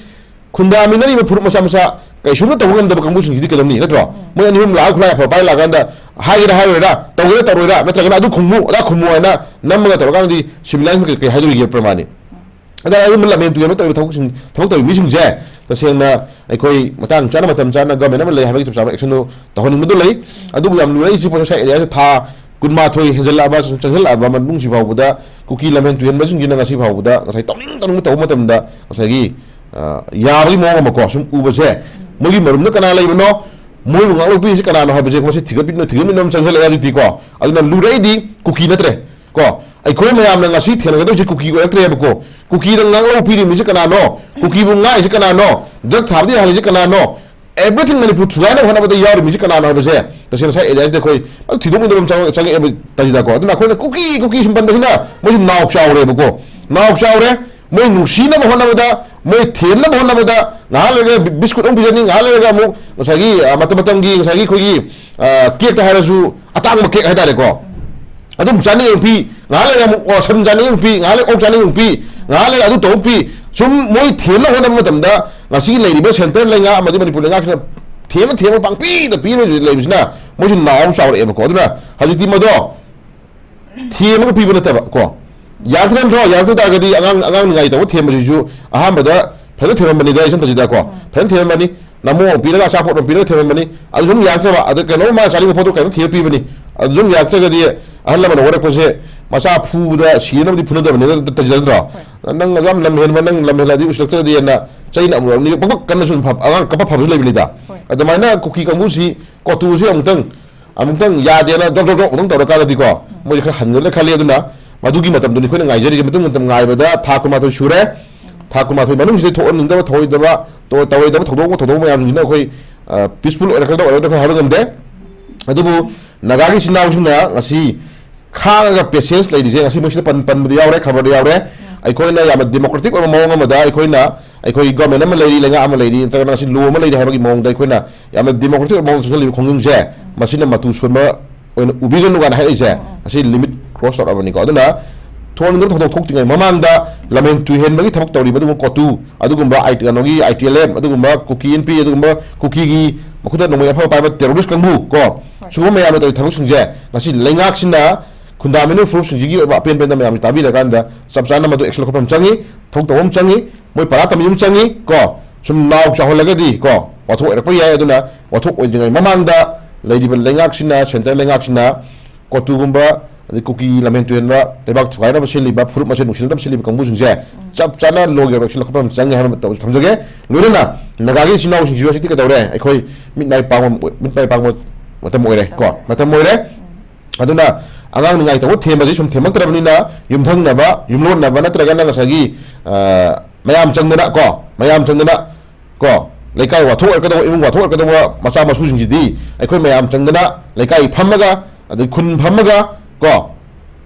ꯈꯨꯟꯗꯥꯃꯤꯟꯅꯔꯤꯕ ꯐꯨꯔꯨꯞ ꯃꯆꯥ ꯀꯩꯁꯨꯝꯅ ꯇꯧꯕ ꯉꯝꯗꯕ ꯀꯥꯡꯕꯨꯁꯤꯡꯁꯤꯗꯤ ꯀꯩꯗꯧꯅꯤ ꯅꯠꯇ꯭ꯔꯣ ꯃꯣꯏ ꯑꯅꯤ ꯑꯍꯨꯝ ꯂꯥꯛꯑꯒ ꯈꯨꯠꯂꯥꯏ ꯑꯐꯕ ꯄꯥꯏꯔ ꯂꯥꯛꯑꯀꯥꯟꯗ ꯍꯥꯏꯔꯣꯏꯔꯥ ꯇꯧꯔꯣꯏꯔꯥ ꯅꯠꯇ꯭ꯔꯒꯅ ꯑꯗꯨ ꯈꯨꯝꯃꯨ ꯑꯗꯥ ꯈꯨꯝꯃꯨ ꯍꯥꯏꯅ ꯅꯝꯃꯒ ꯇꯧꯔꯀꯥꯟꯗꯗꯤ ꯁꯤꯚꯤꯂꯥꯏꯟ ꯀꯩ ꯍꯥꯏꯗꯣꯔꯤꯒꯦ ꯄ꯭ꯔꯃꯥꯅꯤ ꯑꯗ ꯑꯗꯨꯝꯕ ꯂꯝꯍꯦꯟ ꯇꯨꯌꯦꯟꯕ ꯇꯧꯔꯤꯕ ꯊꯕꯛ ꯇꯧꯔꯤꯕ ꯃꯤꯁꯤꯡꯁꯦ ꯇꯁꯦꯡꯅ ꯑꯩꯈꯣꯏ ꯃꯇꯝ ꯆꯥꯅ ꯒꯚꯔꯟꯃꯦꯟꯠ ꯑꯃ ꯂꯩ ꯍꯥꯏꯕꯒꯤ ꯆꯞ ꯆꯥꯕ ꯑꯦꯛꯁꯟꯗꯨ ꯇꯧꯍꯟꯅꯤꯡꯕꯗꯨ ꯂꯩ ꯑꯗꯨꯕꯨ ꯌꯥꯝ ꯂꯨꯔꯛꯏꯁꯤ ꯄꯣꯠ ꯉꯁꯥꯏ ꯑꯦꯔꯤꯌꯥꯁꯤ ꯊꯥ 12 ꯍꯦꯟꯖꯜꯂꯛꯑꯕ ꯆꯪꯁꯤꯜꯂꯛꯑꯕ ꯃꯅꯨꯡꯁꯤ ꯐꯥꯎꯕꯗ ꯀꯨꯀꯤ ꯂꯝꯍꯦꯟ ꯇꯨꯌꯦꯟꯕꯁꯤꯡꯁꯤꯅ ꯉꯁꯤ ꯐꯥꯎꯕꯗ ꯉꯁꯥꯏ ꯇꯧꯅꯤꯡ ꯇꯧꯕ ꯃꯇꯝꯗ ꯉꯁꯥꯏꯒꯤ ꯌꯥꯕꯒꯤ ꯃꯑꯣꯡ ꯑꯃꯀꯣ ꯁꯨꯝ ꯎꯕꯁꯦ ꯃꯣꯏꯒꯤ ꯃꯔꯨꯝꯗ ꯀꯅꯥ ꯂꯩꯕꯅꯣ ꯃꯣꯏꯕꯨ ꯉꯥꯛꯂꯣꯛꯄꯤꯔꯤꯁꯤ ꯀꯅꯥꯅꯣ ꯍꯥꯏꯕꯁꯦ ꯃꯁꯤ ꯊꯤꯒꯠꯃꯤꯟꯅꯕ ꯑꯃ ꯆꯪꯁꯤꯜꯂꯛꯑꯦ ꯍꯧꯖꯤꯛꯇꯤꯀꯣ ꯑꯗꯨꯅ ꯂꯨꯔꯛꯏꯗꯤ ꯀꯨꯀꯤ ꯅꯠꯇ꯭ꯔꯦ ꯀꯣ ꯑꯩꯈꯣꯏ ꯃꯌꯥꯝꯅ ꯉꯁꯤ ꯊꯦꯡꯅꯒꯗꯧꯁꯤ ꯀꯨꯀꯤ ꯑꯣꯏꯔꯛꯇ꯭ꯔꯦꯕꯀꯣ ꯀꯨꯀꯤꯗ ꯉꯥꯡꯂꯧ ꯄꯤꯔꯤꯕ ꯃꯤꯁꯦ ꯀꯅꯥꯅꯣ ꯀꯨꯀꯤꯕꯨ ꯉꯥꯛꯏꯁꯤ ꯀꯅꯥꯅꯣ ꯗ꯭ꯔꯒ ꯊꯥꯕꯗ ꯌꯥꯍꯜꯂꯤꯁꯤ ꯀꯅꯥꯅꯣ एवरीथिंग मनपुर थुगाइना होनाबदा यावरि मिजि कनानो हबसे तसेन साइ एरियाजदे खोइ थिदोमदम चंगे तजिदाको अदुना खोइना कुकी सिम्पनबसिना मोइ नाव चावरेबको नाव चावरे मोइ नुसिना होनाबदा मोइ थेनना होनाबदा नालगे बिस्कुट ओम बिजनि नालगे मु ngसागी मतमतमगी ngसागी खोगी केक ता हारसु अतांग केक हाइदारेको अदुम जानि पि नालगे मु सम जानि पि नाले ओक जानि पि नाले अदु तो पि सुम मोइ थेनना होनाबदा ngasi leiriba center lenga amadi manipur lenga khna thema pangpi da pi leibisna moju naw saure eba ko aduna hajiti modo thema pi bana taba ko yatran ro yatru da gadi angang ngai da thema ju ahamba da phela thema mani da isan tajida ko phela thema mani namo pi la sa pho pi la thema mani adu jum yatra ba adu kano ma sari photo kano thema pi bani adu jum yatra gadi ahalla mana wore ko se masa phu da sina di phuna da bani da tajida nang gam lam hen nang lam hela di ustak di na chaina amur ni bakak kan sun phap angang kapa phap le bilida adamaina kuki kangusi kotu si amtang ya de na dok ong tor ka di ko moi kha han le khali aduna madugi matam duni khoi ngai jeri matum ngai bada tha kuma to shure कुमाथोई मनुंग थोड़निंगदब थोइदब तवइदब थोदों मयामसिना अखोई peaceful ओरकदा ओरदा हाबा गमदे अदुबु नगागी सिनाउसिना ngasi खागा patience लेदिजे ngasi मोसिदा पन बदि यावरे खबर यावरे अखोइना याम democratic ओर मौंग अमदा अखोइना अखोइ government अम लेरि लेंगा अम लेरि तगना ngasi लो अम लेरि हाबगी मौंग दा अखोइना याम democratic मौंग सगलि खोंगुंजे मसिना मतु सुनमा ओइन उबिगनु गान हाइसे ngasi limit cross out अबनि को अदुना थोरनिंग थोदों थोक्तिङै ममांगदा लमेन तुहेनबगी थबक तौरिबदु कोटु अदुगुंबा आईटीएनओगी आईटीएलएम अदुगुंबा कुकी एनपी अदुगुंबा कुकीगी मखुदा नोंगै अफा पाइबा टेररिस्ट कंबु को सुगु मयाम तौ थबक सुंजे ngasi लेंगाकसिना खुंदामिनो फ्रूफ सुंजिगी अपेन पेन मयाम ताबि लगांदा सबसाना मदु एक्सल खपम चंगी थोक तवम चंगी मोय परा तमियुम चंगी को सुम नाव चाहलगदी को वाथो एरप याय अदुना वाथो ओइदिङै ममांगदा लेदिबल लेंगाकसिना सेंटर लेंगाकसिना कोटुगुंबा कुकी लमेन तुयनबा तेबाक थुगाइना बसिलिबा फ्रुप मसे नुसिलदम सिलिब कंबु सिंजे चप चाना लोगे बक्सिल खपम चंगे हम थमजगे लोरेना नगागी सिनाउ सिंजियो सिति कदौरे अखोइ मिडनाइ पांग मतम ओइरे को मतम ओइरे अदुना angang ningai to themaji sum themak trabnina yumthangnaba yumlonnaba natraga nangasagi mayam changdana ko leikai watho ekado imung watho ekado macha masu jingjidi aikhoi mayam changdana leikai phammaga adu khun phammaga ko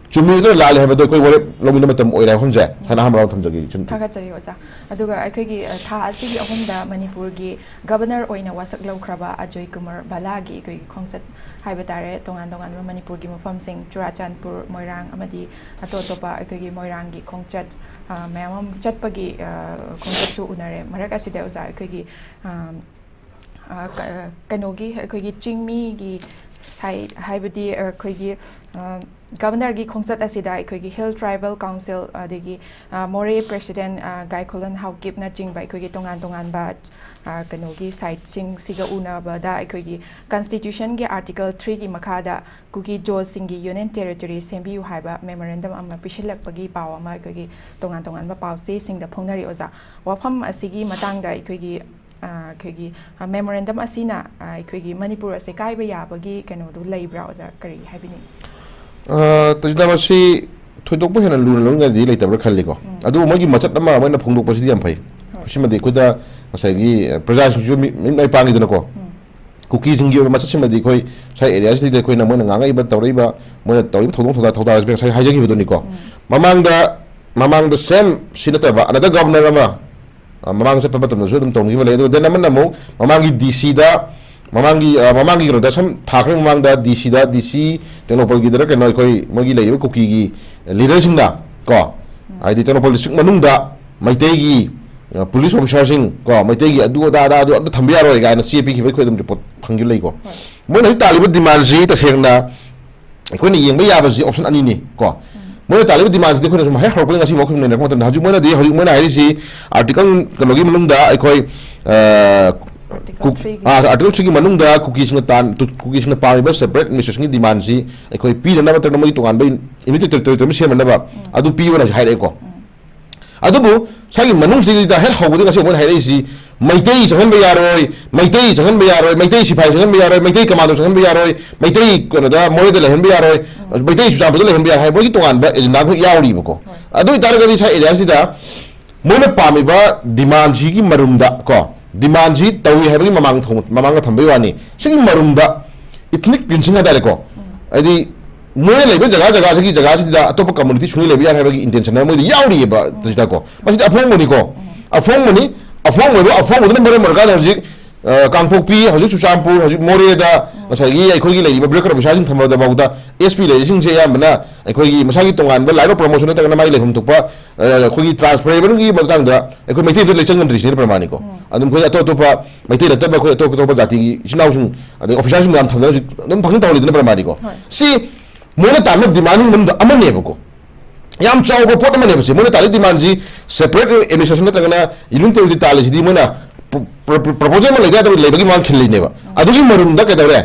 chumi do lal hebado koi wore lomina matam oirai homje hana hamra thamjagi chun thaga chari oja aduga aikhoigi tha asigi ahumda manipur gi governor oina wasak laukraba Ajoy Kumar Bala gi koi khongsat haiba tare tongan manipur gi mafam sing Churachandpur Moirang amadi atotopa aikhoigi Moirang gi khongchat mayamam chatpagi khongchat su unare marak asida oja aikhoigi kanogi aikhoigi chingmi gi side haibadi aikhoigi Governor gi khongchat asida aikhoigi Hill Tribal Council adegi More President Gaikolan Haukip na ching bai aikhoigi tongan ba kanogi site sing siga una ba da aikhoigi Constitution gi Article 3 gi makhada kuki jo singi Union Territory sembiu haiba memorandum amma pisilakpagi paw ama aikhoigi tongan ba paw se sing da phongnari oja wafam asigi matang da aikhoigi aikhoigi memorandum asina aikhoigi Manipur ase kaiba yabagi kano du leibra oja kari habini तजनामसी थोइदोक हेन Lun लंगदी लेतबर खल्लिको अदु मगी मचत अमा मैना फोंदोक पसिदि याम फै सिमदि खुदा मसाइगी प्रजा सिंजु मिनाइ पांगिदनको cookie सिंगी मचत सिमदि खोइ साइ area सिदि खोइना मैना ngangai तौरैबा मैना तौरैबा थोदों बे साइ हाइजगी बदनिको ममांगदा सेम सिनतबा अनदर गवर्नर अमा ममांग से पबतम जो दम तौंगी बले दो देना मनमो ममांगी डीसी दा ममांगी कनो दा सम थाखरे ममांग दा डीसी टेक्नोपोल की दर कनो खोइ मगी लेब कुकी की लीडर सिंग दा को आइदि टेक्नोपोल डिस्ट्रिक्ट मनुंग दा मैतेई की पुलिस ऑफिसर सिंग को मैतेई की अदु थंबिया रोय गाना सीपी की खोइ दम रिपोर्ट फंगी लेको मोन तालिब डिमांड जी तसेंगना खोइ नि येंबा याबा जी ऑप्शन अनि नि को मोन तालिब डिमांड जी खोइ हे हरपल ngasi mo khum ne ko tan haju मोन दि हजु मोन हाइरि सी आर्टिकल कनोगी मनुंग दा खोइ आर्टिकल 3 की मनुंग दा कुकी सिंग पाइबा सेपरेट एडमिनिस्ट्रेशन की डिमांड सी अखोइ पीदना बतर नमगी तोगान बे इमिटेड टेरिटोरी सेमनबा अदु पीवना हाइरेको अदुबु सागी मनुंग सी दा हेड हौगदि ngasi मोन हाइरे सी मैतेई जगन बे यारोय मैतेई सिपाही जगन बे यारोय मैतेई कमांडो जगन बे यारोय मैतेई कोनदा मोयदे लेहन बे यारोय मैतेई सुजा बदल लेहन बे यारोय बोगी तोगान बा एजेंडा को यावरी बको अदु इतारगदि सा एरिया सी दा मोन पामिबा डिमांड जी की मरुमदा को डिमांड जी तवी है ममांग थम्बे वानी सिगी मरुमदा इथनिक क्लिंसिंग हादारेको अदि मोय लेबे जगह सिदा अतोप कम्युनिटी सुनि लेबे यार हैबगी इंटेंशन है मोय यावरी बा तजिदा को मसि अफोंग मनी को अफोंग मरे मरगा हजिक कांगपोकपी हजिक चुचामपुर हजिक मोरेदा मसागी अखोगी लेबे ब्रेकर बिसाजिंग थमदा बाउदा एसपी लेजिंग से यामना अखोगी मसागी तोंगान बा लाइव प्रमोशन तगना माइ लेखुम तुपा अखोगी ट्रांसफरेबल की मतंगदा अखोई मैथि दे लेचंगन रिजनल प्रमाणिको अदुम खोय अतोपा मैथि रतबा खोय अतोपा जाति की सिनाउसुं अदे ऑफिसर्स नाम थमदा दम फंग तौलिदन प्रमाणिको सी मोने ताम डिमांडिंग नम अमनेबको याम चाव पोट अमनेबसी मोने तालि डिमांड जी सेपरेट एडमिनिस्ट्रेशन तगना इलुन तेउदि तालिसिदि मोना प्रपोजल में लेगा लेबगी मान खिल्लिनेबा अदुगी मरुंदा कदरे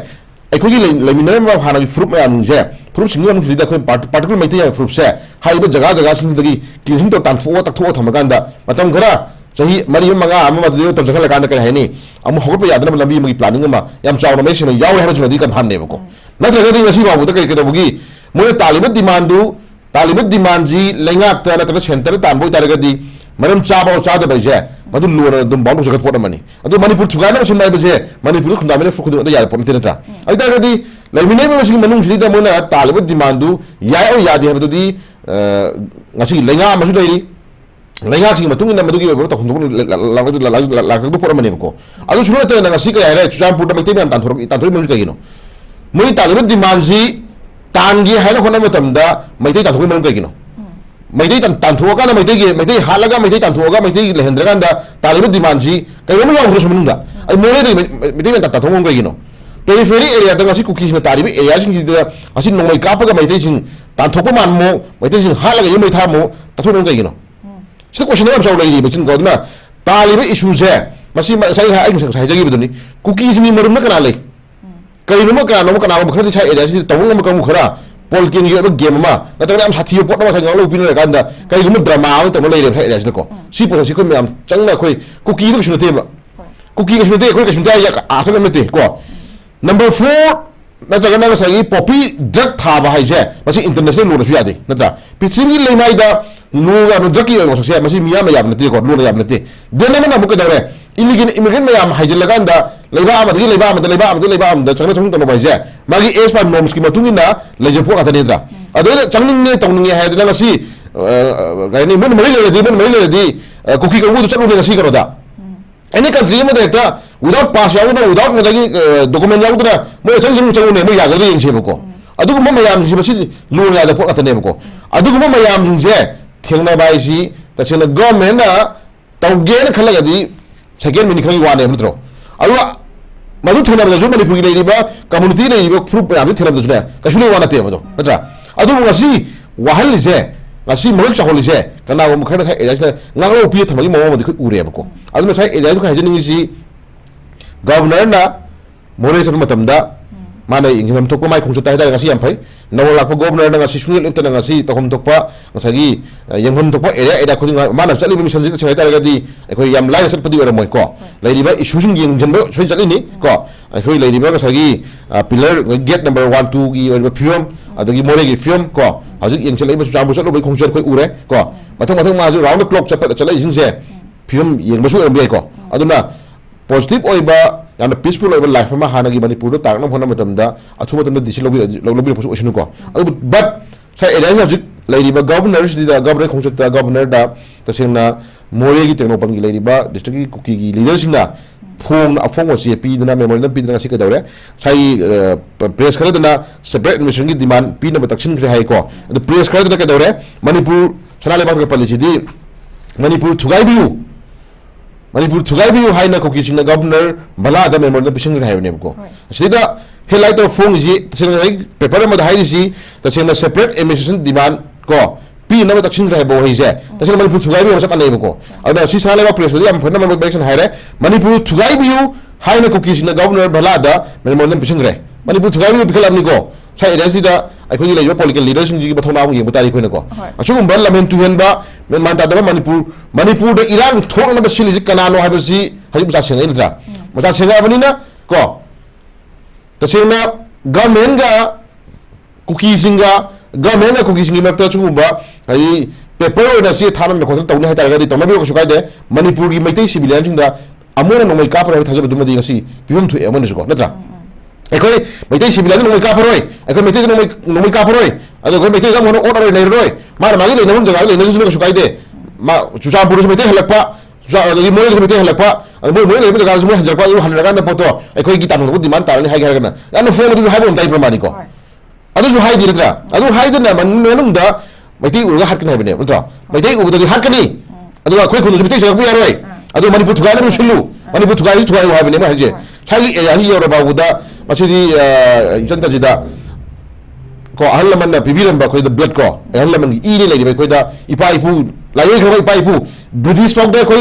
अखोगी लेमिनर मा हानागी फ्रूट मयाम जे फ्रूट सिंग हम सिदा खोय पार्टिकुलर मैते या फ्रूट से हाइबा जगह सिंगदगी क्लीनिंग तो तांथो तखो थमगांदा मतम घरा चाही मरी मंगा अमा मदे तम जखल कांदा करे हैनी अमु हगप यादना लंबी मगी प्लानिंग अमा याम चावना मे सिम याव हेबज मदी कन्फर्म नेबको नत्रगदि ngasi बाबू त कदबगी मोय तालिब डिमांड जी लेंगाक ता नत्र centre तांबो तारगदि maram chaba chada ba je madu lura dum bandu jagat pot mani adu manipur thugana sim nai ba je manipur khunda mele fuku da ya pom tinata ai da gadi laimine ba sing manung sida mona talib demandu ya o ya de habdu di ngasi lenga masu dai lenga sing matung ina madu gi ba ta khundu la do pot mani ko adu shuru ta ngasi ka ya re chujampur da mai te ban tan thor mun ka gino moi talib demand si tangi haina khona matamda mai te ta thor mun ka gino maidai tan thuaga na maidai halaga maidai tan thuaga maidai lehendra ganda talibu dimanji kai mo yang urus menunda ai more de maidai tan thong ngai gino periphery area da ngasi cookies na talibu area sing da asi nongmai kapaga maidai sing tan thokpa man mo maidai sing halaga yumai tha mo ta thong ngai gino sida question am saw lai bachin god na talibu issue je masi sai ha ai sai jagi biduni cookies mi marum na kana lai kai no ka no kana mo khadi chai area si tawung mo ka mu khara Paul King yo game ma na tawna am sathi pot na thang lo pin na kanda kai gum drama ang to le re thai ko si po si ko mi am chang na khoi cookie ko shunu te ba cookie ko shunu te ko shunu te ya a thang na te ko number 4 na ta na sa gi poppy drug tha ba hai je ma si international lo na su ya de na ta pithiri le mai da lu ga no drug ki mo so se ma si mi ya ma ya na te ko lu na ya na te de na na mu ka da re illegal immigrant ma ya ma hai je la kanda leiba am da changna thong to ba je magi as par norms ki matung ina leje pho ka tani dra adu changning ne tong ne ha da ngasi ga ni mun mai le di cookie ka wudu chalu ne ngasi ka da any country ma da ta without pass ya na without ngagi document ya wudu na mo chang chalu ne mo ya ga ring che ko adu mo ma yam ji ba si lu ya da pho ka tani ko adu mo ma yam jing je thengna bai si ta chena government na tawge na khala ga di second min khangi wa ne mutro adu madu thena da jumani pugi nei ba community nei ba proof ya bi thena da juna ka shule wana te ba do natra adu ngasi wahal je ngasi mo cha hol je kana mo khana khai ejai nga ngo pi thamagi mo mo di khu ure ba ko adu sai ejai ko hajini si governor na more sa matam da mana ingam tok mai khungsu tai da ngasi am phai no lak pa governor na ngasi sunil inta ngasi takhom tok pa ngasi yangham tok pa area khuding mana chali mi sanji chai ta ga di khoi yam lai sat padi ora moi ko lai ba issue sing yang jan ba soi chali ni ko khoi lai ba ngasi pillar gate number 1 2 gi ora film adagi more gi film ko hajik yang chalai ba jambu sat lo bai khungsu khoi ure ko mathang ma ju round the clock chap chalai sing je film yang ba su am bi ko aduna positive oi ba yana peaceful over life ma hana gi manipur do tarna phona matam da athu matam da disi lobi posu oshinu ko but sai area hajik lady ba governor si da governor khongchat da governor da tasena more gi technopan gi lady ba district gi cookie gi leader sing na phong afong wa cp dana memory na pidana si ka dawre sai press khala dana separate admission gi demand p na bataksin khre hai ko the press khala dana ka dawre manipur chana le ba ka policy di manipur thugai biu haina ko kising na governor bala da member na pising ra ne ko sida highlight of phone ji tasena paper ma da hai ji tasena separate administration demand ko pi na ta sing ra bo hi je tasena manipur thugai biu sa kanai ko ada si sala ba press di am phana ma election haire manipur thugai biu haina ko kising na governor bala da member na pising ra manipur thugai biu bikala ni ko sai ida sida ai ko ni le political leaders ji ba thona ngi ba tari ko ne ko achum ba lamen tu hen ba men man ta da manipur da iran thong na ba sili ji kanano ha ba si haji ba sengai nitra ma sengai ba ni na ko ta sena government ga cookie singa makta chu ba ai paper da si thanan me ko ta ne ha ta ga di to ma bi ko su kai de manipur gi maitai civilian jing da amona no mai ka pra tha ja ba dum di ngasi pibum thu e amon su ko natra ekoi maitai civilian no mai ka paroi ekoi maitai no mai ka paroi ado ko maitai jam hono order nei roi mar magi le namun jaga le nei su ko su kai de ma chusa puru maitai halakpa chusa adi mo le maitai halakpa mo le me jaga su mo hajar pa yu hanra ga na poto ekoi gi tan ko demand tar ni ha ga na ano phone du ha bon dai pramani ko adu su hai di ra adu hai da na man menung da maitai u ga hat kan ha bene ultra maitai u da di hat kan ni adu ko ko du maitai jaga pu ya roi adu manipur thugai na sulu manipur thugai thugai ha bene ma ha je sai ya hi yo ra ba guda masidi janta jida ko ahalaman na pibiran ba ko the blood ko ahalaman gi ini lagi ba ko da ipai pu lai ko ipai pu british fog da ko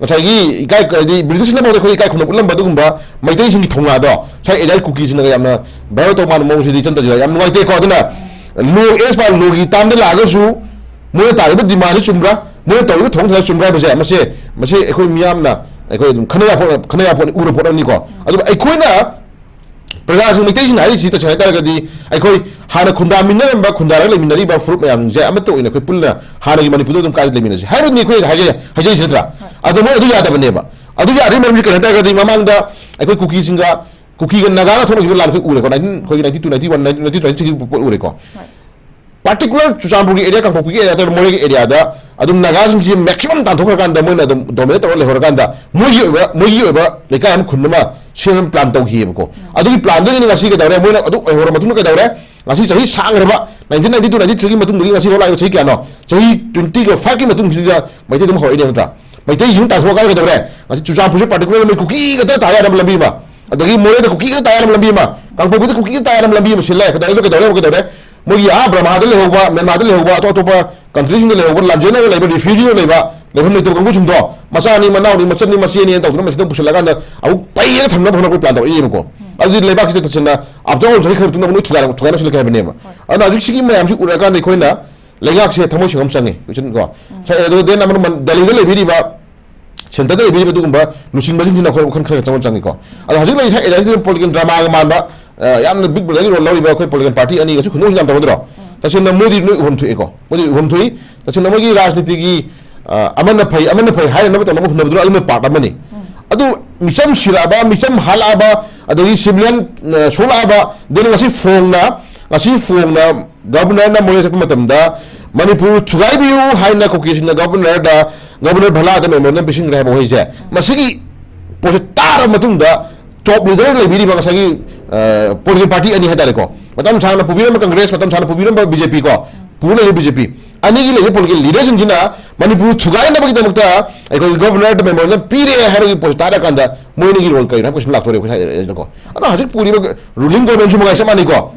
sai gi kai di british na ba ko kai khum ulam ba dum ba mai dai sing thonga do sai edai cookies na yam na ba to man mo sidi janta jida yam noi te ko da lo es ba lo gi tam de la ga su mo ta ba di ma ni chumra mo to ba thong tha chumra ba se ma se ko miyam na ko khana ya po ura po ni ko adu ai ko na प्रजा मिटेशन है सी तक आई ꯍꯥꯟꯅ ꯈꯨꯟꯗꯥꯃꯤꯟꯅꯔꯝꯕ ꯈꯨꯟꯗꯥꯔꯒ ꯂꯩꯃꯤꯟꯅꯔꯤꯕ ꯐꯨꯔꯨꯞ ꯃꯌꯥꯝꯁꯦ ꯑꯃꯠꯇ ꯑꯣꯏꯅ ꯑꯩꯈꯣꯏ ꯄꯨꯟꯅ ꯍꯥꯟꯅꯒꯤ ꯃꯅꯤꯄꯨꯔꯗ ꯑꯗꯨꯝ ꯀꯥꯏꯗ ꯂꯩꯃꯤꯟꯅꯁꯤ ꯍꯥꯏꯕꯅꯤ ꯑꯩꯈꯣꯏ ꯍꯥꯏꯖꯩꯁꯤ ꯅꯠꯇ꯭रा ꯑꯗꯣ ꯃꯣꯏ ꯑꯗꯨ ꯌꯥꯗꯕꯅꯦꯕ ꯑꯗꯨ ꯌꯥꯔꯤ ꯃꯔꯝꯁꯤ ꯀꯩꯅꯣ ꯍꯥꯏꯔꯒꯗꯤ ꯃꯃꯥꯡꯗ ꯑꯩꯈꯣꯏ ꯀꯨꯀꯤꯁꯤꯡꯒ ꯀꯨꯀꯤꯒ ꯅꯥꯒꯥꯒ ꯊꯣꯛꯅꯈꯤꯕ ꯂꯥꯟ ꯑꯩꯈꯣꯏ ꯎꯔꯦꯀꯣ 92 particular Chuchambugi area Kampuki area Morigi area da adum Nagas maximum Tantokan the Mona dominate or Lehorganda Muyi Lekam Kunuma Shinam plant of Himko. Adu planted in Nasi Mona or Matuka Nasi Sangraba 1992 Matungi Nasi Chicano so he 20 or 5 Matunga my Tim Hoidenta my day you tas Hoka as Chuchampu particularly cookie the Tayam Labima at the more the cookie Tayam Labima Kampu the cookie Tayam Labima she like I look at the Mogi Abraham Lehoba, Menmadel Lehoba, Totopa, countries in the Lehoba, General Labor, refugee labor, Lehono Congundo, Masani, Manani, Masani, Masini, and Dr. Pushalaganda, I will pay it from the plant of Imco. I did labor station after all, I have to know which to have a name. And I think she may have Uragan the Quina, Legaxi, Tamosham Sangi, which didn't go. So then I'm Dalila Vidiba. Senta de bibi dumba luching majin na ko kan kan chang ko ala hajik lai hai political drama mamba yam big big role ba ko political party ani gasu khunu jam tawdro tasin na modi nu hum thu eko modi hum thui tasin na magi rajniti gi amanna phai hai na ta na hum dro alme part amani adu misam shiraba misam halaba adu civilian solaba den ngasi phongna governor na moye sakma tamda Manipur Tugai Biu, Haina Cookies, the governor Bhala, the member, Pishing Rabo, Masigi Positara Matunda, top leader, Lady Bangasagi, political party, and Hedarico. Madame Sana Pubina Congress, Madame Sana Pubina BJP, Pula BJP. Anigi political leaders in Gina, Manipur Tugai Nabakita, I call governor, the member, Piri, having Postara Kanda, Moni Ronka, I was Lato. I don't know, Puri ruling government, Maniko.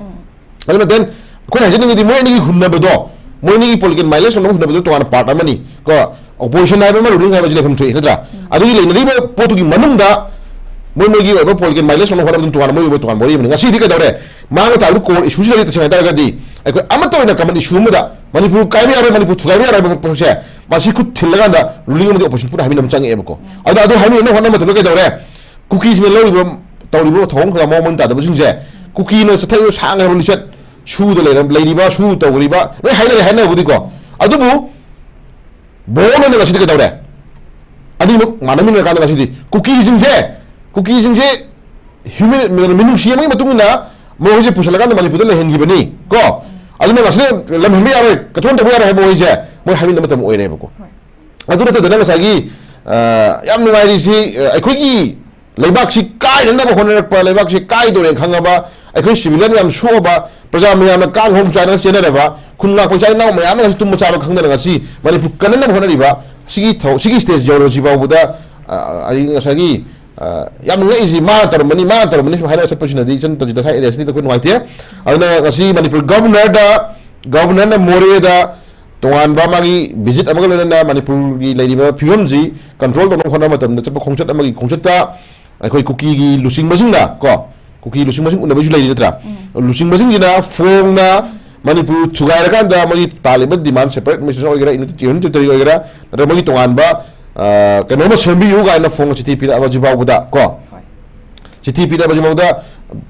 And then, when I didn't get the money, who never do. Morning political mileage on the to one part of money. Go opposition I remember ruling have a level to Hidra. I really never put to Manunda Mogi over political mileage on one of them to one more to one more evening. I see the other Mangata call is usually the Sanatagadi. I could amateur in a company Shumada, Manipu Kaivia, Manipu Tuavia, Poshe, but she could Tilaganda ruling on the opposition put having them Chang Eboko. I don't have no one number to look at the cookies will low Tauribo Hong for a moment that was in there. Cookie knows the tail hang on the set. Shoe the lady bar, shoe the riba, they highly hand with the go. Adubu born in the city. I didn't Manamina City. Cookies in there, human Minusia Matuna, Moji Pusalagan, Manipula, and Gibani. Go. I don't know, let me have a Katonda where I have always there. We're having the Matam way. I go to the Nagasagi, Yamni, a quickie, Lebaxi Kai, and never 100 per Lebaxi Kai during Hangaba. I could see I'm sure about Prajamia Kang home China Generava, Kuna China, Mayama has too much of a Kanganasi, Manipukan Honoriva, Sigi stays Yorosiba Buddha, Ayasagi, Yam lazy matter, many matter, many high opportunities to the side as the couldn't white here. I see Manipur Governor Moreda, Tuan Bamagi, visit Amagalana, Manipur Lady Pumzi, control the Honamatum, the type of concert Amagi Concerta, I call Cookie Lucing Mazina, go. Cookie Lucing Mazin, the visual letter. Lucing Mazina, Fona, Manipur, Tugaraganda, Magi Taliban demand separate Mrs. Ogera into the Ogera, Ramagi Tuanba, can almost be you guys in a phone Chiti Pita Abajiba, go. Chiti Pita Abajiba,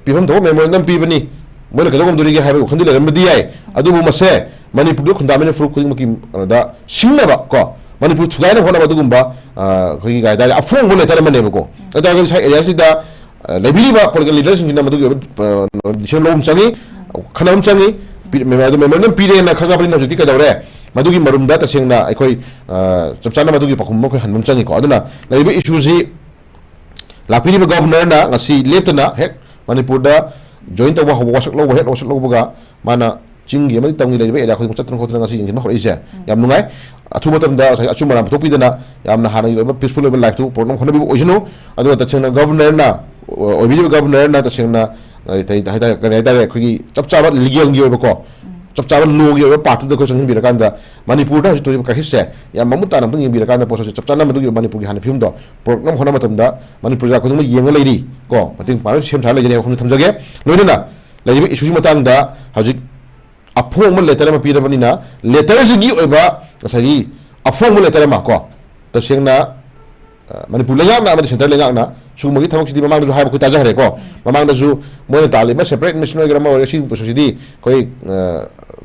Pivon, Memorandum Pivani, when a Kalom Duriga have a Kundila Remedi, Adu Mase, Manipur Kundamina Frukim, da Shimaba, go. Manipur Tugana Honabagumba, a phone will let them never go. And I will say, Labiriba, political leaders in Namadu, Shalom Sangi, Kanam Sangi, Memorandum Pide and Kagabin of the Tika, Madugi Marum Data Singna, I call Sapsana Madugi Pakumoko and Munsaniko. Adana, Labi issues Lapiriba governor, Nasi Leptana, heck, Manipurda, joint of Wasak Low, head was Loboga, Mana, Chingi, Tangi, Chatran Hotanasi in Mahoria, Yamunai, Atumatam da, Achumaram Topidana, Yamna, peaceful life to Porno Honabu Ojino, and what the governor. Or video governor not a singer, Chapchava legal Yoboko, Chapchava no part of the question in Biraganda, Manipur to Kahise, Yamamutan, bringing Biraganda Post, Chapchana, Manipur Hanapimdo, Program Honamatumda, Manipur, young lady, go. I think Paris, him, Tala, again. No, Lady Ishumatanda, has it a formal letter of Peter Vanina, letters a give over, a formal letter of Mako, the Singna Manipulana, Central Lagana. ꯁꯨꯒꯨꯝꯕꯒꯤ ꯊꯕꯛꯁꯤꯗꯤ ꯃꯃꯥꯡꯗꯁꯨ ꯍꯥꯏꯕ ꯑꯩꯈꯣꯏ ꯇꯥꯖꯈ꯭ꯔꯦꯀꯣ ꯃꯃꯥꯡꯗꯁꯨ ꯃꯣꯏꯅ ꯇꯥꯜꯂꯤꯕ separate mission ꯑꯣꯏꯒꯦꯔꯥ ꯑꯃ ꯑꯣꯏꯒꯦꯔꯥ ꯁꯤꯒꯤ ꯄꯣꯠꯁꯤꯗꯤ ꯑꯩꯈꯣꯏ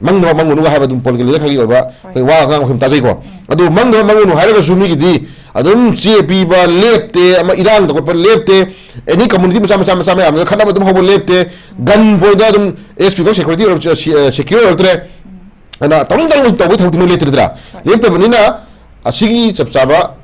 ꯃꯪꯗꯕ ꯃꯪꯒꯅꯨ ꯍꯥꯏꯕ ꯑꯗꯨꯝ ꯄꯣꯂꯤꯇꯤꯀꯦꯜ ꯂꯤꯗꯔ ꯈꯔꯒꯤ ꯑꯣꯏꯕ ꯑꯩꯈꯣꯏ ꯋꯥ ꯉꯥꯡꯕ ꯑꯩꯈꯣꯏ ꯇꯥꯖꯩꯀꯣ ꯑꯗꯨ ꯃꯪꯗꯕ ꯃꯪꯒꯅꯨ ꯍꯥꯏꯔꯒꯁꯨ ꯃꯤꯒꯤꯗꯤ ꯑꯗꯨꯝ ꯆꯦ ꯄꯤꯕ ꯂꯦꯞꯇꯦ ꯑꯃ ꯏꯔꯥꯡ ꯇꯧꯈꯠꯄ ꯂꯦꯞꯇꯦ ꯑꯦꯅꯤ ꯀꯝꯃꯨꯅꯤꯇꯤ ꯃꯆꯥ ꯃꯌꯥꯝꯗ ꯈꯠꯅꯕ ꯑꯗꯨꯝ ꯍꯧꯕ ꯂꯦꯞꯇꯦ ꯒꯟ ꯄꯣꯏꯟꯗ ꯑꯗꯨꯝ ꯑꯦꯁ ꯄꯤ ꯁꯦꯀ꯭ꯌꯨꯔꯤꯇꯤ ꯁꯦꯀ꯭ꯌꯨꯔ ꯑꯣꯏꯔꯛꯇ꯭ꯔꯦ ꯑꯗꯨꯅ ꯇꯧꯅꯤꯡ ꯇꯧꯕꯒꯤ ꯊꯕꯛꯇꯤ ꯃꯣꯏ ꯂꯦꯞꯇ꯭ꯔꯤꯗ꯭ꯔꯥ ꯂꯦꯞꯇꯕꯅꯤꯅ ꯑꯁꯤꯒꯤ ꯆꯞ ꯆꯥꯕ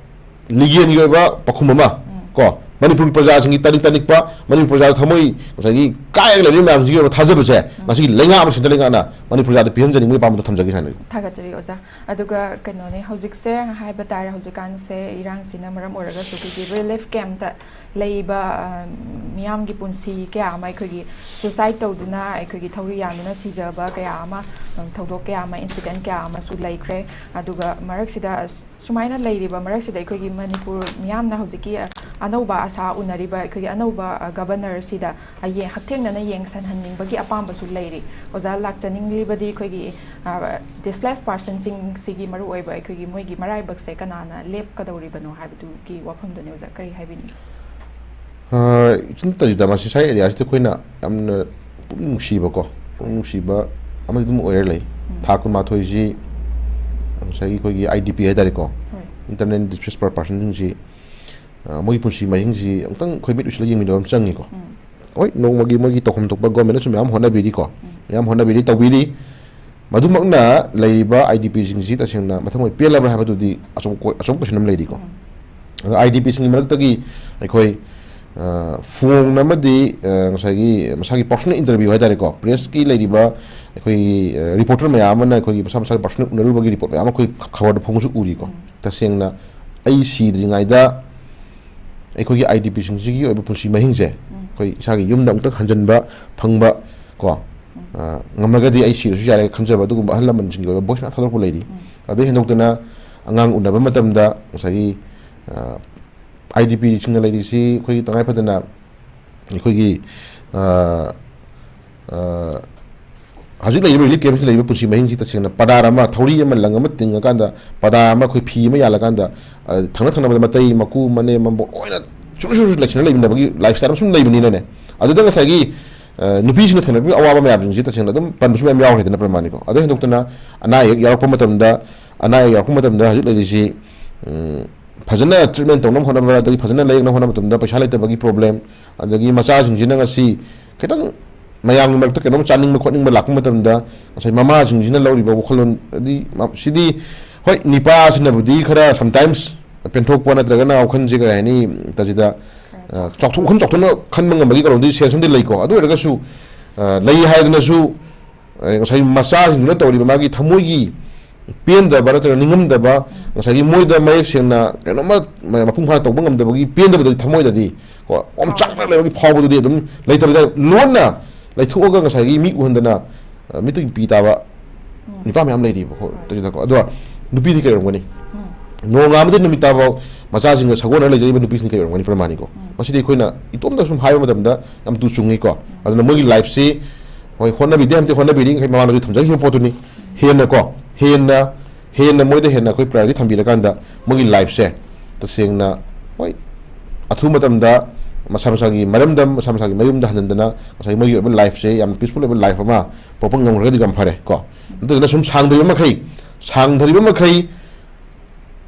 ꯂꯤꯒꯦꯟꯒꯤ ꯑꯣꯏꯕ ꯄꯥꯎꯈꯨꯝ ꯑꯃ ꯀꯣ ꯃꯅꯤꯄꯨꯔ प्रजाꯁꯤꯡꯒꯤ ꯇꯅꯤꯛꯄ ꯃꯅꯤꯄꯨꯔ प्रजाꯗ ꯊꯃꯣꯏ ꯉꯁꯥꯏꯒꯤ ꯀꯥꯏꯔꯒ ꯂꯩꯔꯤꯕ ꯃꯌꯥꯝꯁꯤꯒꯤ ꯑꯣꯏꯕ ꯊꯥꯖꯕꯁꯦ ꯉꯁꯤꯒꯤ ꯂꯩꯉꯥꯛ ꯑꯃ ꯁꯦꯟꯇꯔ ꯂꯩꯉꯥꯛꯅ ꯃꯅꯤꯄꯨꯔ प्रजाꯗ ꯄꯤꯍꯟꯖꯅꯤꯡꯕꯒꯤ ꯄꯥꯝꯕꯗꯣ ꯊꯝꯖꯒꯦ ꯁꯥꯏꯅ ꯊꯥꯒꯠꯆꯔꯤ ꯑꯣꯖꯥ ꯑꯗꯨꯒ ꯀꯩꯅꯣꯅꯦ ꯍꯧꯖꯤꯛꯁꯦ ꯍꯥꯏꯕ ꯇꯥꯔꯦ ꯍꯧꯖꯤꯛꯀꯥꯟꯁꯦ ꯏꯔꯥꯡꯁꯤꯅ ꯃꯔꯝ ꯑꯣꯏꯔꯒꯁꯨ ꯑꯩꯈꯣꯏꯒꯤ ꯔꯤꯂꯤꯐ ꯀꯦꯝꯞꯇ ꯂꯩꯕ ꯃꯤꯌꯥꯝꯒꯤ ꯄꯨꯟꯁꯤ ꯀꯌꯥ ꯑꯃ ꯑꯩꯈꯣꯏꯒꯤ ꯁꯨꯁꯥꯏꯗ ꯇꯧꯗꯨꯅ ꯑꯩꯈꯣꯏꯒꯤ ꯊꯧꯔꯤ ꯌꯥꯟꯗꯨꯅ ꯁꯤꯖꯕ ꯀꯌా ꯑꯃ ꯊꯧꯗꯣꯛ ꯀꯌꯥ ꯑꯃ ꯏꯟꯁꯤꯗꯦꯟ ꯀꯌꯥ ꯑꯃꯁꯨ ꯂꯩꯈ꯭ꯔꯦ ꯑꯗꯨꯒ ꯃꯔꯛꯁꯤꯗ ꯁꯨꯃꯥꯏꯅ ꯂꯩꯔꯤꯕ ꯃꯔꯛꯁꯤꯗ ꯑꯩꯈꯣꯏꯒꯤ ꯃꯅꯤꯄꯨꯔ ꯃꯤꯌꯥꯝꯅ ꯍꯧꯖꯤꯛꯀꯤ ꯑꯅꯧꯕ ꯑꯁꯥ ꯎꯅꯔꯤꯕ ꯑꯩꯈꯣꯏꯒꯤ ꯑꯅꯧꯕ ꯒꯕꯔꯅꯔꯁꯤꯗ ꯍꯛꯊꯦꯡꯅꯅ ꯌꯦꯡꯁꯟꯍꯟꯅꯤꯡꯕꯒꯤ ꯑꯄꯥꯝꯕꯁꯨ ꯂꯩꯔꯤ ꯑꯣꯖꯥ ꯂꯥꯛꯆꯅꯤꯡꯂꯤꯕꯗꯤ ꯑꯩꯈꯣꯏꯒꯤ ꯗꯤꯁꯄ꯭ꯂꯦꯁ ꯄꯥꯔꯁꯟꯁꯤꯡꯁꯤꯒꯤ ꯃꯔꯨꯑꯣꯏꯕ ꯑꯩꯈꯣꯏꯒꯤ ꯃꯣꯏꯒꯤ ꯃꯔꯥꯏꯕꯛꯁꯦ ꯀꯅꯥꯅ ꯂꯦꯞꯀꯗꯧꯔꯤꯕꯅꯣ ꯍꯥꯏꯕꯗꯨꯒꯤ ꯋꯥꯐꯝꯗꯨꯅꯤ ꯑꯣꯖꯥ ꯀꯔꯤ ꯍꯥꯏꯕꯤꯅꯤ ꯁꯤꯗ ꯃꯁꯤ ꯁꯥꯏ ꯑꯦꯔꯤꯌꯥꯁꯤꯗ ꯑꯩꯈꯣꯏꯅ ꯌꯥꯝꯅ ꯄꯨꯛꯅꯤꯡ ꯅꯨꯡꯁꯤꯕꯀꯣ ꯄꯨꯛꯅꯤꯡ ꯅꯨꯡꯁꯤꯕ ꯑꯃꯗꯤ ꯑꯗꯨꯝ ꯑꯣꯏꯔ ꯂꯩ ꯊꯥ 12ꯁꯤ ꯉꯁꯥꯏꯒꯤ ꯑꯩꯈꯣꯏꯒꯤ IDP ꯍꯥꯏꯇꯥꯔꯦꯀꯣ ꯏꯟꯇꯔꯅꯦꯜ ꯗꯤꯁꯄ꯭ꯂꯦꯁ ꯄꯥꯔꯁꯟꯁꯤꯡꯁꯤ ꯃꯣꯏꯒꯤ ꯄꯨꯟꯁꯤ ꯃꯍꯤꯡꯁꯤ ꯑꯃꯨꯛꯇꯪ ꯑꯩꯈꯣꯏ ꯃꯤꯠ ꯎꯏꯁꯤꯜꯂ ꯌꯦꯡꯃꯤꯟꯅꯕ ꯑꯃ ꯆꯪꯉꯤꯀꯣ ꯍꯣꯏ ꯅꯣꯡꯃꯒꯤ ꯃꯣꯏꯒꯤ ꯇꯧꯐꯝ ꯊꯣꯛꯄ ꯒꯣꯔꯃꯦꯟꯅꯁꯨ ꯃꯌꯥꯝ ꯍꯣꯠꯅꯕꯤꯔꯤꯀꯣ ꯃꯌꯥꯝ ꯍꯣꯠꯅꯕꯤꯔꯤ ꯇꯧꯕꯤꯔꯤ ꯃꯗꯨꯃꯛꯅ ꯂꯩꯔꯤꯕ IDPꯁꯤꯡꯁꯤ ꯇꯁꯦꯡꯅ ꯃꯊꯪ ꯑꯣꯏ ꯄꯦꯜꯂꯕ꯭ꯔꯥ ꯍꯥꯏꯕꯗꯨꯗꯤ ꯑꯆꯧꯕ ꯀꯣꯏꯁꯟ ꯑꯃ ꯂꯩꯔꯤꯀꯣ ꯑꯗꯣ IDPꯁꯤꯡꯒꯤ ꯃꯔꯛꯇꯒꯤ ꯑꯩꯈꯣꯏ ꯐꯣꯡ ꯑꯃꯗꯤ ꯉꯁꯥꯏꯒꯤ ꯃꯁꯥꯒꯤ ꯄꯔꯁꯣꯅꯦꯜ ꯏꯟꯇꯔꯚ꯭ꯌꯨ ꯍꯥꯏꯇꯥꯔꯦꯀꯣ ꯄ꯭ꯔꯦꯁꯀꯤ ꯂꯩꯔꯤꯕ ꯑꯩꯈꯣꯏꯒꯤ ꯔꯤꯄꯣꯔꯇꯔ ꯃꯌꯥꯝ ꯑꯃꯅ ꯑꯩꯈꯣꯏꯒꯤ ꯃꯁꯥꯒꯤ ꯄꯔꯁꯣꯅꯦꯜ ꯎꯅꯔꯨꯕꯒꯤ ꯔꯤꯄꯣꯔꯠ ꯃꯌꯥꯝ ꯑꯩꯈꯣꯏ ꯈꯕꯔꯗ ꯐꯣꯡꯕꯁꯨ ꯎꯔꯤꯀꯣ ꯇꯁꯦꯡꯅ ꯑꯩ ꯁꯤꯗ꯭ꯔꯤꯉꯩꯗ ꯑꯩꯈꯣꯏꯒꯤ IDPꯁꯤꯡꯁꯤꯒꯤ ꯑꯣꯏꯕ ꯄꯨꯟꯁꯤ ꯃꯍꯤꯡꯁꯦ ꯑꯩꯈꯣꯏ ꯏꯁꯥꯒꯤ ꯌꯨꯝꯗ ꯑꯃꯨꯛꯇꯪ ꯍꯟꯖꯤꯟꯕ ꯐꯪꯕ ꯀꯣ ꯉꯝꯃꯒꯗꯤ ꯑꯩ ꯁꯤꯔꯁꯨ ꯌꯥꯔꯦ ꯈꯟꯖꯕ ꯑꯗꯨꯒꯨꯝꯕ ꯑꯍꯜ ꯂꯃꯟꯁꯤꯡꯒꯤ ꯑꯣꯏꯕ ꯚꯣꯏꯁ ꯃꯌꯥꯝ ꯊꯥꯗꯣꯔꯛꯄ ꯂꯩꯔꯤ ꯑꯗꯩ ꯍꯦꯟꯗꯣꯛꯇꯅ ꯑꯉꯥꯡ ꯎꯅꯕ ꯃꯇꯝꯗ ꯉꯁꯥꯏꯒꯤ IDPꯁꯤꯡꯅ ꯂꯩꯔꯤꯁꯤ ꯑꯩꯈꯣꯏꯒꯤ ꯇꯉꯥꯏꯐꯗꯅ ꯑꯩꯈꯣꯏꯒꯤ ꯍꯧꯖꯤꯛ ꯂꯩꯔꯤꯕ ꯔꯤꯂꯤꯐ ꯀꯦꯝꯞꯁꯤꯗ ꯂꯩꯔꯤꯕ ꯄꯨꯟꯁꯤ ꯃꯍꯤꯡꯁꯤ ꯇꯁꯦꯡꯅ ꯄꯗꯥꯔ ꯑꯃ ꯊꯧꯔꯤ ꯑꯃ ꯂꯪ ꯑꯃ ꯇꯤꯡꯉꯀꯥꯟꯗ ꯄꯗꯥꯔ ꯑꯃ ꯑꯩꯈꯣꯏ ꯐꯤ ꯑꯃ ꯌꯥꯜꯂꯀꯥꯟꯗ ꯊꯪꯅꯕꯗ ꯃꯇꯩ ꯃꯀꯨ ꯃꯅꯦꯝ ꯃꯕꯣꯛ ꯂꯣꯏꯅ ꯁꯨꯔ ꯂꯩꯁꯤꯟꯅ ꯂꯩꯃꯤꯟꯅꯕꯒꯤ ꯂꯥꯏꯐ ꯁ꯭ꯇꯥꯏꯜ ꯑꯃ ꯁꯨꯝ ꯂꯩꯕꯅꯤꯅꯅꯦ ꯑꯗꯨꯗ ꯉꯁꯥꯏꯒꯤ ꯅꯨꯄꯤꯁꯤꯡꯅ ꯊꯦꯡꯅꯔꯤꯕ ꯑꯋꯥꯕ ꯃꯌꯥꯝꯁꯤꯡꯁꯤ ꯇꯁꯦꯡꯅ ꯑꯗꯨꯝ ꯄꯟꯕꯁꯨ ꯃꯌꯥꯝ ꯌꯥꯎꯈ꯭ꯔꯦꯗꯅ ꯄ꯭ꯔꯃꯥꯅꯤꯀꯣ ꯑꯗꯨ ꯍꯦꯟꯗꯣꯛꯇꯅ ꯑꯅꯥ ꯑꯌꯦꯛ ꯌꯥꯎꯔꯛꯄ ꯃꯇꯝꯗ ꯍꯧꯖꯤꯛ ꯂꯩꯔꯤꯁꯤ ꯐꯖꯅ ꯇ꯭ꯔꯤꯠꯃꯦꯟ ꯇꯧꯅꯕ ꯍꯣꯠꯅꯕ ꯑꯗꯒꯤ ꯐꯖꯅ ꯂꯥꯌꯦꯡꯅꯕ ꯍꯣꯠꯅꯕ ꯃꯇꯝꯗ ꯄꯩꯁꯥ ꯂꯩꯇꯕꯒꯤ ꯄ꯭ꯔꯣꯕ꯭ꯂꯦꯝ ꯑꯗꯒꯤ ꯃꯆꯥꯁꯤꯡꯁꯤꯅ ꯉꯁꯤ ꯈꯤꯇꯪ ꯃꯌꯥꯝꯒꯤ ꯃꯔꯛꯇ ꯀꯩꯅꯣꯝ ꯆꯥꯅꯤꯡꯕ ꯈꯣꯠꯅꯤꯡꯕ ꯂꯥꯛꯄ ꯃꯇꯝꯗ ꯉꯁꯥꯏ ꯃꯃꯥꯁꯤꯡꯁꯤꯅ ꯂꯧꯔꯤꯕ ꯋꯥꯈꯜꯂꯣꯟ ꯁꯤꯗꯤ ꯍꯣꯏ ꯅꯤꯄꯥꯁꯤꯅꯕꯨꯗꯤ ꯈꯔ ꯁꯝꯇꯥꯏꯝꯁ ꯄꯦꯟꯊꯣꯛꯄ ꯅꯠꯇ꯭ꯔꯒꯅ ꯋꯥꯈꯜꯁꯦ ꯀꯔꯤ ꯍꯥꯏꯅꯤ ꯇꯁꯤꯗ ꯆꯥꯎꯊꯣꯛꯅ ꯈꯟꯕ ꯉꯝꯕꯒꯤ ꯀꯩꯅꯣꯝꯗꯤ ꯁꯦꯟꯁ ꯑꯃꯗꯤ ꯂꯩꯀꯣ ꯑꯗꯨ ꯑꯣꯏꯔꯒꯁꯨ ꯂꯩ ꯍꯥꯏꯗꯅꯁꯨ ꯉꯁꯥꯏ ꯃꯆꯥꯁꯤꯡꯗꯨꯅ ꯇꯧꯔꯤꯕ ꯃꯥꯒꯤ ꯊꯃꯣꯏꯒꯤ ꯄꯦꯟꯗꯕ ꯅꯠꯇ꯭ꯔꯒ ꯅꯤꯡꯉꯝꯗꯕ ꯉꯁꯥꯏꯒꯤ ꯃꯣꯏꯗ ꯃꯌꯦꯛ ꯁꯦꯡꯅ ꯀꯩꯅꯣꯝꯃ ꯃꯄꯨꯡ ꯐꯥꯅ ꯇꯧꯕ ꯉꯝꯗꯕꯒꯤ ꯄꯦꯟꯗꯕꯗꯗꯤ ꯊꯃꯣꯏꯗꯗꯤ ꯀꯣ ꯆꯥꯛꯅ ꯂꯩꯕꯒꯤ ꯐꯥꯎꯕꯗꯨꯗꯤ ꯑꯗꯨꯝ ꯂꯩꯇꯕꯤꯗ ꯂꯣꯟꯅ ꯂꯩꯊꯣꯛꯑꯒ ꯉꯁꯥꯏꯒꯤ ꯃꯤ ꯎꯍꯟꯗꯅ ꯃꯤꯠꯇꯒꯤ ꯄꯤ ꯇꯥꯕ ꯅꯨꯄꯥ ꯃꯌꯥꯝ ꯂꯩꯔꯤꯕꯀꯣ ꯑꯗꯣ ꯅꯨꯄꯤꯗꯤ ꯀꯩ ꯑꯣꯏꯔꯝꯒꯅꯤ ꯅꯣꯡꯉꯥꯟꯕꯗꯩ ꯅꯨꯃꯤꯠ ꯇꯥꯐꯥꯎ ꯃꯆꯥꯁꯤꯡꯒ ꯁꯥꯒꯣꯟꯅꯔ ꯂꯩꯖꯔꯤꯕ ꯅꯨꯄꯤꯁꯤꯡ ꯀꯩ ꯑꯣꯏꯔꯝꯒꯅꯤ ꯄ꯭ꯔꯃꯥꯅꯤꯀꯣ ꯃꯁꯤꯗꯤ ꯑꯩꯈꯣꯏꯅ ꯏꯇꯣꯝꯇ ꯁꯨꯝ ꯍꯥꯏꯕ ꯃꯇꯝꯗ ꯌꯥꯝ ꯇꯨ ꯆꯨꯡꯉꯤꯀꯣ ꯑꯗꯨꯅ ꯃꯣꯏꯒꯤ ꯂꯥꯏꯐꯁꯤ ꯍꯣꯏ ꯍꯣꯠꯅꯕꯤꯗꯦ ꯑꯝꯇ ꯍꯣꯠꯅꯕꯤꯔꯤ ꯃꯃꯥꯡꯗꯁꯨ ꯊꯝꯖꯈꯤꯕ ꯄꯣꯠꯇꯨꯅꯤ ꯍꯦꯟꯅ ꯃꯣꯏꯗ ꯍꯦꯟꯅ ꯑꯩꯈꯣꯏ ꯄ꯭ꯔꯥꯏꯌꯣꯔꯤꯇꯤ ꯊꯝꯕꯤꯔꯀꯥꯟꯗ ꯃꯣꯏꯒꯤ ꯂꯥꯏꯐꯁꯦ ꯇꯁꯦꯡꯅ ꯍꯣꯏ ꯑꯊꯨꯕ ꯃꯇꯝꯗ ꯃꯁꯥ ꯃꯁꯥꯒꯤ ꯃꯔꯝꯗꯝ ꯃꯁꯥ ꯃꯁꯥꯒꯤ ꯃꯌꯨꯝꯗ ꯍꯟꯖꯤꯟꯗꯅ ꯉꯁꯥꯏ ꯃꯣꯏꯒꯤ ꯑꯣꯏꯕ ꯂꯥꯏꯐꯁꯦ ꯌꯥꯝ ꯄꯤꯁꯐꯨꯜ ꯑꯣꯏꯕ ꯂꯥꯏꯐ ꯑꯃ ꯄꯣꯛꯄ ꯉꯝꯈ꯭ꯔꯒꯗꯤ ꯌꯥꯝ ꯐꯔꯦ ꯀꯣ ꯑꯗꯨꯗꯨꯅ ꯁꯨꯝ ꯁꯥꯡꯊꯔꯤꯕ ꯃꯈꯩ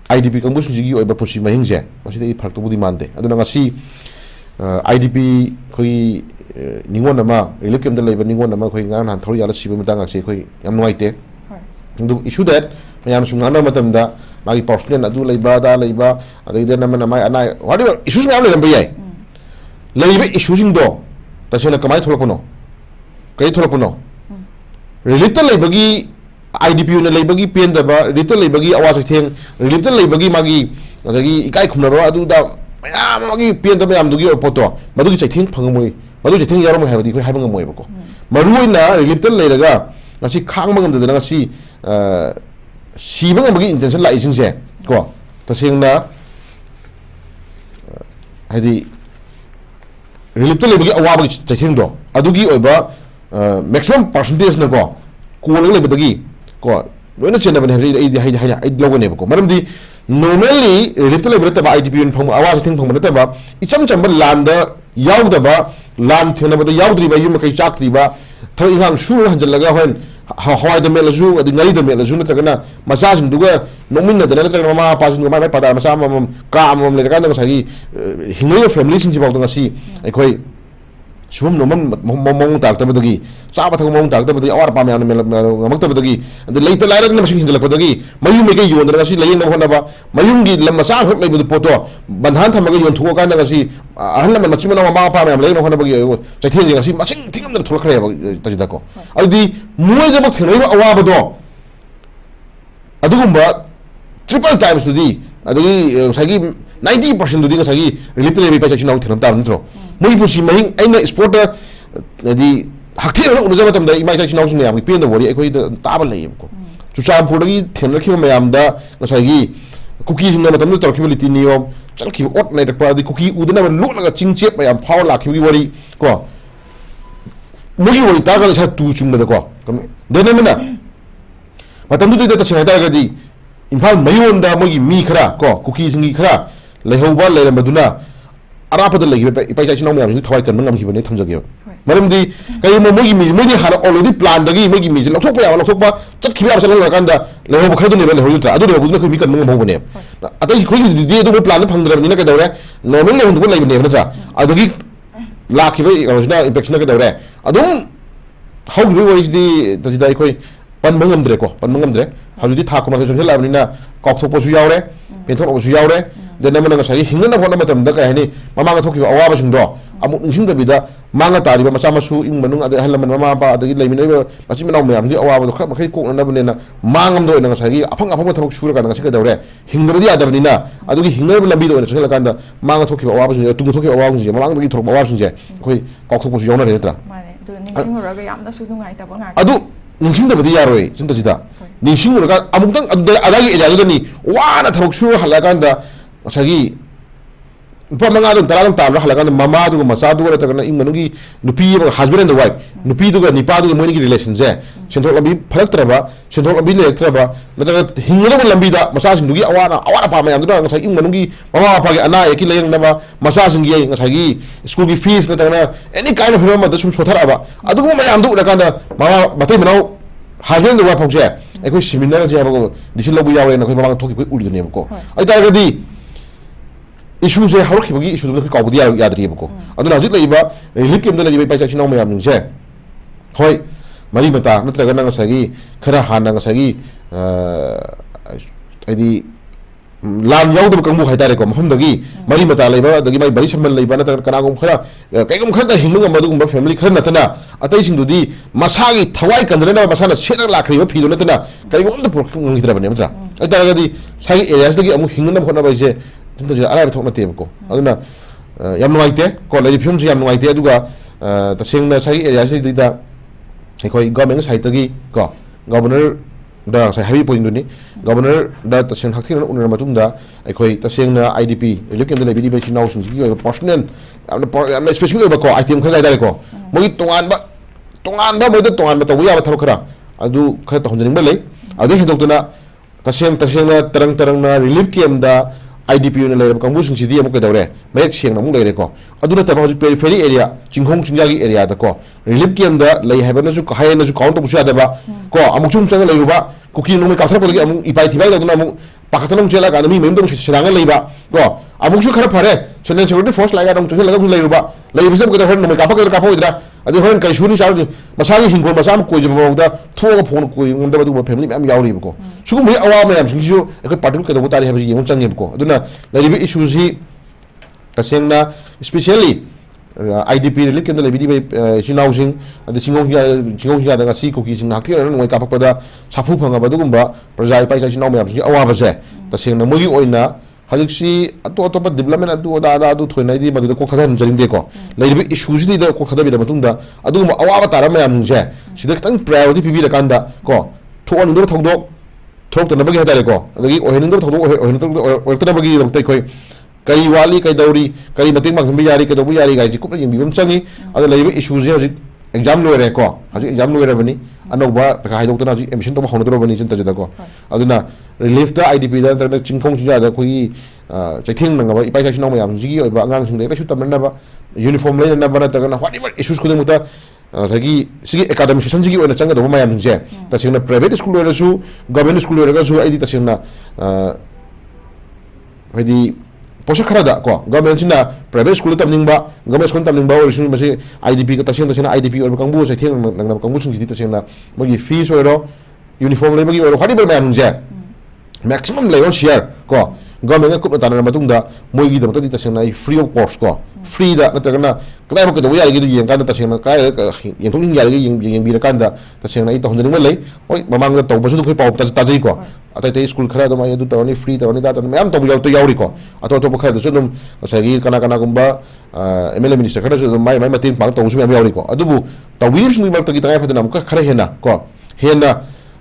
IDP ꯀꯥꯡꯕꯨꯁꯤꯡꯁꯤꯒꯤ ꯑꯣꯏꯕ ꯄꯨꯟꯁꯤ ꯃꯍꯤꯡꯁꯦ ꯃꯁꯤꯗꯒꯤ ꯐꯔꯛꯇꯧꯕꯨꯗꯤ ꯃꯥꯟꯗꯦ ꯑꯗꯨꯅ ꯉꯁꯤ IDP ꯑꯩꯈꯣꯏꯒꯤ ꯅꯤꯉꯣꯟ ꯑꯃ ꯔꯤꯂꯤꯐ ꯀꯦꯝꯞꯇ ꯂꯩꯕ ꯅꯤꯉꯣꯟ ꯑꯃ ꯑꯩꯈꯣꯏ ꯉꯔꯥꯡ ꯅꯍꯥꯟ ꯊꯧꯔꯤ ꯌꯥꯜꯂ ꯁꯤꯕ ꯃꯇꯥꯡ ꯑꯁꯤ ꯑꯩꯈꯣꯏ ꯌꯥꯝ ꯅꯨꯡꯉꯥꯏꯇꯦ ꯑꯗꯨ ꯏꯁꯨ ꯗꯦꯠ ꯃꯌꯥꯝ ꯁꯨꯝ ꯉꯥꯡꯅꯕ ꯃꯇꯝꯗ ꯃꯥꯒꯤ ꯄꯥꯔꯁꯣꯅꯦꯜ ꯑꯗꯨ ꯂꯩꯕ ꯑꯗꯥ ꯂꯩꯕ ꯑꯗꯒꯤꯗꯤ ꯑꯃꯅ ꯃꯥꯒꯤ ꯑꯅꯥ ꯋꯥꯠ ꯑꯦꯚꯔ ꯏꯁꯨꯁ ꯃꯌꯥꯝ ꯂꯩꯔꯝꯕ ꯌꯥꯏ ꯂꯩꯔꯤꯕ ꯏꯁꯨꯁꯤꯡꯗꯣ ꯇꯁꯦꯡꯅ ꯀꯃꯥꯏꯅ ꯊꯣꯛꯂꯛꯄꯅꯣ ꯀꯔꯤ ꯊꯣꯛꯂꯛꯄꯅꯣ ꯔꯤꯂꯤꯐꯇ ꯂꯩꯕꯒꯤ IDP ꯑꯣꯏꯅ ꯂꯩꯕꯒꯤ ꯄꯦꯟꯗꯕ ꯔꯤꯂꯤꯐꯇ ꯂꯩꯕꯒꯤ ꯑꯋꯥ ꯆꯩꯊꯦꯡ ꯔꯤꯂꯤꯐꯇ ꯂꯩꯕꯒꯤ ꯃꯥꯒꯤ ꯉꯁꯥꯏꯒꯤ ꯏꯀꯥꯏ ꯈꯨꯝꯅꯕ ꯑꯗꯨꯗ ꯃꯌꯥꯝ ꯑꯃꯒꯤ ꯄꯦꯟꯗꯕ ꯃꯌꯥꯝꯗꯨꯒꯤ ꯑꯣꯏꯕ ꯄꯣꯠꯇꯣ ꯃꯗꯨꯒꯤ ꯆꯩꯊꯦꯡ ꯐꯪꯉꯝꯃꯣꯏ ꯃꯗꯨꯒꯤ ꯆꯩꯊꯦꯡ ꯌꯥꯎꯔꯝꯃꯣꯏ ꯍꯥꯏꯕꯗꯤ ꯑꯩꯈꯣꯏ ꯍꯥꯏꯕ ꯉꯝꯃꯣꯏꯕꯀꯣ ꯃꯔꯨꯑꯣꯏꯅ ꯔꯤꯂꯤꯐꯇ ꯂꯩꯔꯒ ꯉꯁꯤ ꯈꯥꯡꯕ ꯉꯝꯗꯗꯅ ꯉꯁꯤ ꯁꯤꯕ ꯉꯝꯕꯒꯤ ꯏꯟꯇꯦꯟꯁꯟ ꯂꯥꯛꯏꯁꯤꯡꯁꯦ ꯀꯣ ꯇꯁꯦꯡꯅ ꯍꯥꯏꯗꯤ ꯔꯤꯂꯤꯐꯇ ꯂꯩꯕꯒꯤ ꯑꯋꯥꯕꯒꯤ ꯆꯩꯊꯦꯡꯗꯣ ꯑꯗꯨꯒꯤ ꯑꯣꯏꯕ ꯃꯦꯛꯁꯤꯃꯝ ꯄꯥꯔꯁꯦꯟꯇꯦꯖꯅꯀꯣ ꯀꯣꯜꯂꯒ ꯂꯩꯕꯗꯒꯤ ꯀꯣ ꯂꯣꯏꯅ ꯆꯦꯟꯅꯕꯅꯦ ꯍꯥꯏꯕꯁꯤ ꯑꯩ ꯂꯧꯒꯅꯦꯕꯀꯣ ꯃꯔꯝꯗꯤ normally relief to liberate ba IDP in phang awas thing phang na ba icham cham ba land da yaw da ba land thena ba da yaw dri ba yum kai chak tri ba thoi hang sur han jal laga hon hawai da mela zu adi ngai da mela zu na tagana macha sing duga nomin na da na tagana mama pa sing ma pada macha mam ka mam le ka da sa gi hingai family sing ji ba da si ai Shum no mong tak tabadagi saba thang mong tak tabadagi awar pa me ngamak tabadagi the later later na machine hindala padagi mayum me yon na si layeng na hona ba mayum gi lam sa khak lay bu poto bandhan thamaga yon thuka na si ahal na machima na ma pa me layeng na hona ba gi chaithil ji si maching thingam na thulak khare ba tajida ko adi muai jabak thenai ba awa ba do adugumba triple times to di adagi sagi 90% dudi sagi relief le bi pa china thenam ta ntro moi pusi mahing aina sport di hakthi na unu jaba tamda imai china sing yam pen da wori ekoi da tabal lay ko chuchampur gi thenna khiba mayam da sagi cookie sing na tamda torkibili niyom chalki ot na pa di cookie udna ba lu la ching chep mayam phaw la khibi wori ko moi wori ta ga sa tu chung da ko dene mena matam du da china da ga di imphal mayon da moi mi khara ko cookie sing khara lehoba le maduna arapa da lagi pai chai chinong myam thawai kan ngam hibane thamjage maram di kai mo mogi mi mo di hana already plan dagi mogi mi lokthok pa ya lokthok pa chat khiba absal la kan da lehoba khadu ne le hoyuta adu de gudna ko mi kan ngam ho bane atai khoi di du plan phang dra ni na ka dawre normal le hundu lai bane na adu gi la khiba original infection ka dawre adu how gi wo is di tajida khoi pan mangam dre ko pan mangam dre haju di thak ma so la ni na kok thok pa su yaure pen thok pa su yaure de na mana sai hingna hona matam da ka hani mama nga thoki awa ba sing do amu ningsing da bida manga tari ba macha masu ing manung ade halaman mama ba ade lai min ba machi manau me amdi awa ba do kha kai ko na bune na mangam do na sai afang afang thok shura ka na sai ka dawre hingna ba di ada ni na adu gi hingna ba lambi do na sai la kan da manga thoki awa ba sing tung thoki awa ba sing mama nga gi thok awa sing je koi kok thok su yona re tra mane do ningsing ro ga yam da su ngai ta ba nga adu ningsing da ba di yaroi jinta jida ningsing ro ga amuk tang adagi eda do ni wa na thok shura hala kan da sagi pa manga dun taradun tabra halakan mama du macha du ra takana ing manugi nupi husband and wife nupi du ga nipa du moini relation je chenthol lambi phalak traba chenthol lambi le traba nata hingla ba lambi da macha sing dugi awana pa ma yam du nga sai ing manugi mama pa gi ana eki leyang na ba macha sing gi nga sai gi school gi fees na takana any kind of hima da sum sothara ba adu ma yam du ra kan da mama batai manau husband and wife je ekoi seminar je ba ko disil lobu yawe na koi mama thoki koi uli ne ko ai ta ga di issue se haruk khibagi issue du ka budi yadri bako aduna hajik leiba relief kem da leiba pai china mayam ning se hoi mari mata natra ga na sagi khara hana ga sagi adi lam yaw du kangbu haitare ko mham dagi mari mata leiba dagi mai bari sambal leiba na kana gum khara kaigum khar da hinglu ngam du family khar na tana atai sing du di masagi thawai kandre na masana sena lakri ba phido na tana kaigum da por ngi tra bane matra ai ta ga di sagi areas dagi amu hingna na khona ba je 진짜 알아야 통나 때문고 아두나 얌노이 때 콜레지 film 지 얌노이 때 아두가 다생나 사기 에리아시 디다 거의 government साइटगी को governor दा साइ हाबी पोइन्टनि governor दा तसें हाक्थिन उनर मतुंदा अखोय तसेंना IDP election they लेबि बेसि नाउसुं जि personal आमना specific बा को item खा जाय को मोइ तोंगान बा मोइ तोंगान बा तबु याबा थरो खरा अदु खरा तहनजनिं बा लै अदु हेदोक्तना तसेंना तरंग रिलीफ केम दा IDP ने लेर कंबू सिंग सिदी अमुक दौरे मैक सेंग नमु लेरे को अदुना तब हजु पेरिफेरी एरिया चिंगखोंग चिंजागी एरिया द को रिलीफ केम द लई हैबन जु हाय न जु काउंट बुसु आदबा को अमुक सुम चंग लेरुबा कुकी नो मे काथर पदगी अमुक इपाइ थिबाय दना अमुक पाखतनम चेला का मी मेम दम सिरांग लेबा को अमुक सु खरा फरे चेलेन सिक्योरिटी फोर्स लागा दम चंग लगा लेरुबा लेबिसम को हर नो मे कापा का कापोइद्रा अदु हन kai shuni saudi masagi hingol masam ko jibo da thuga phone ko ngom da du family am yauri ko sugum bhi awa me am singju ek party ko da butari habi yong changem ko aduna laribi issues hi kasengna especially IDP relief kem da lebi di sinau sing adi singong hi da si ko ki sing hakti ran ngoi kapak pada sapu phanga ba dugum ba prajai pai sai sinau me am sing awa ba se kasengna mogi oina हजिक्सी अतो अतोप development अदु अदा थोइनाय दि मदु को खदा जरिन दे को लेबि issues दि को खदा बि मतुंदा अदु अवाबा तारा मयाम जे सिदा खतंग priority पिबि रकांदा को थोन दो थोदो थोक तनबगि हतारे को अदगि ओहेनिंग दो थोदो ओहेन तनबगि दक्तै खोय कई वाली कई दौरी कई मतिंग मांगबि यारी कई दबु यारी गाइजि कुप यिंबिबम चंगी अदु लेबि issues J हजिक exam loire ko haji exam loire bani anoba ta hai dokta haji emission to hono dro bani chinta jada ko aduna relief ta idp da ta chingkhong chi da khoi chaithing nang ba ipai chachi nang mayam ji oi ba ngang sing le su tam na ba uniform le na ba na ta na whatever issues khudeng muta sagi sigi academic session ji oina changa do mayam sing je ta singna private school loire su government school loire ga su ai ta singna hadi पोषक खरा दा को government सिना private school तमनिंग बा government school तमनिंग बा और सुन मसे IDP का तसेंग तसेंग IDP और कंबू से थेंग नंग कंबू सुन जी तसेंग ना मगी फीस ओरो यूनिफॉर्म ले मगी ओरो हडी बर मैम जे मैक्सिमम लेवन शेयर को गवर्नमेंट को ताना मतुंग दा मोगी दम तदी तसेंग ना फ्री ऑफ कॉस्ट को फ्री दा नतगना कदाय मक दो यागी यeng kan तसेंग ना काय yeng thong यागी yeng bi kan da तसेंग ना इ तो हंजनिंग ले ओय ममांग दा तो बसु खै पाव ता जई को अतै तै स्कूल खरा दम यदु तवनी फ्री तवनी दा तवनी मैम तो याव तो यावरी को अतो तो बखै द सुदम सगी kana kana gumba MLA minister खरा सुदम माइ माइ मतिंग पांग तो सुम याम यावरी को अदुबु तविर सुनि मक तगी तंगाय फदना मक खरा हेना को हेना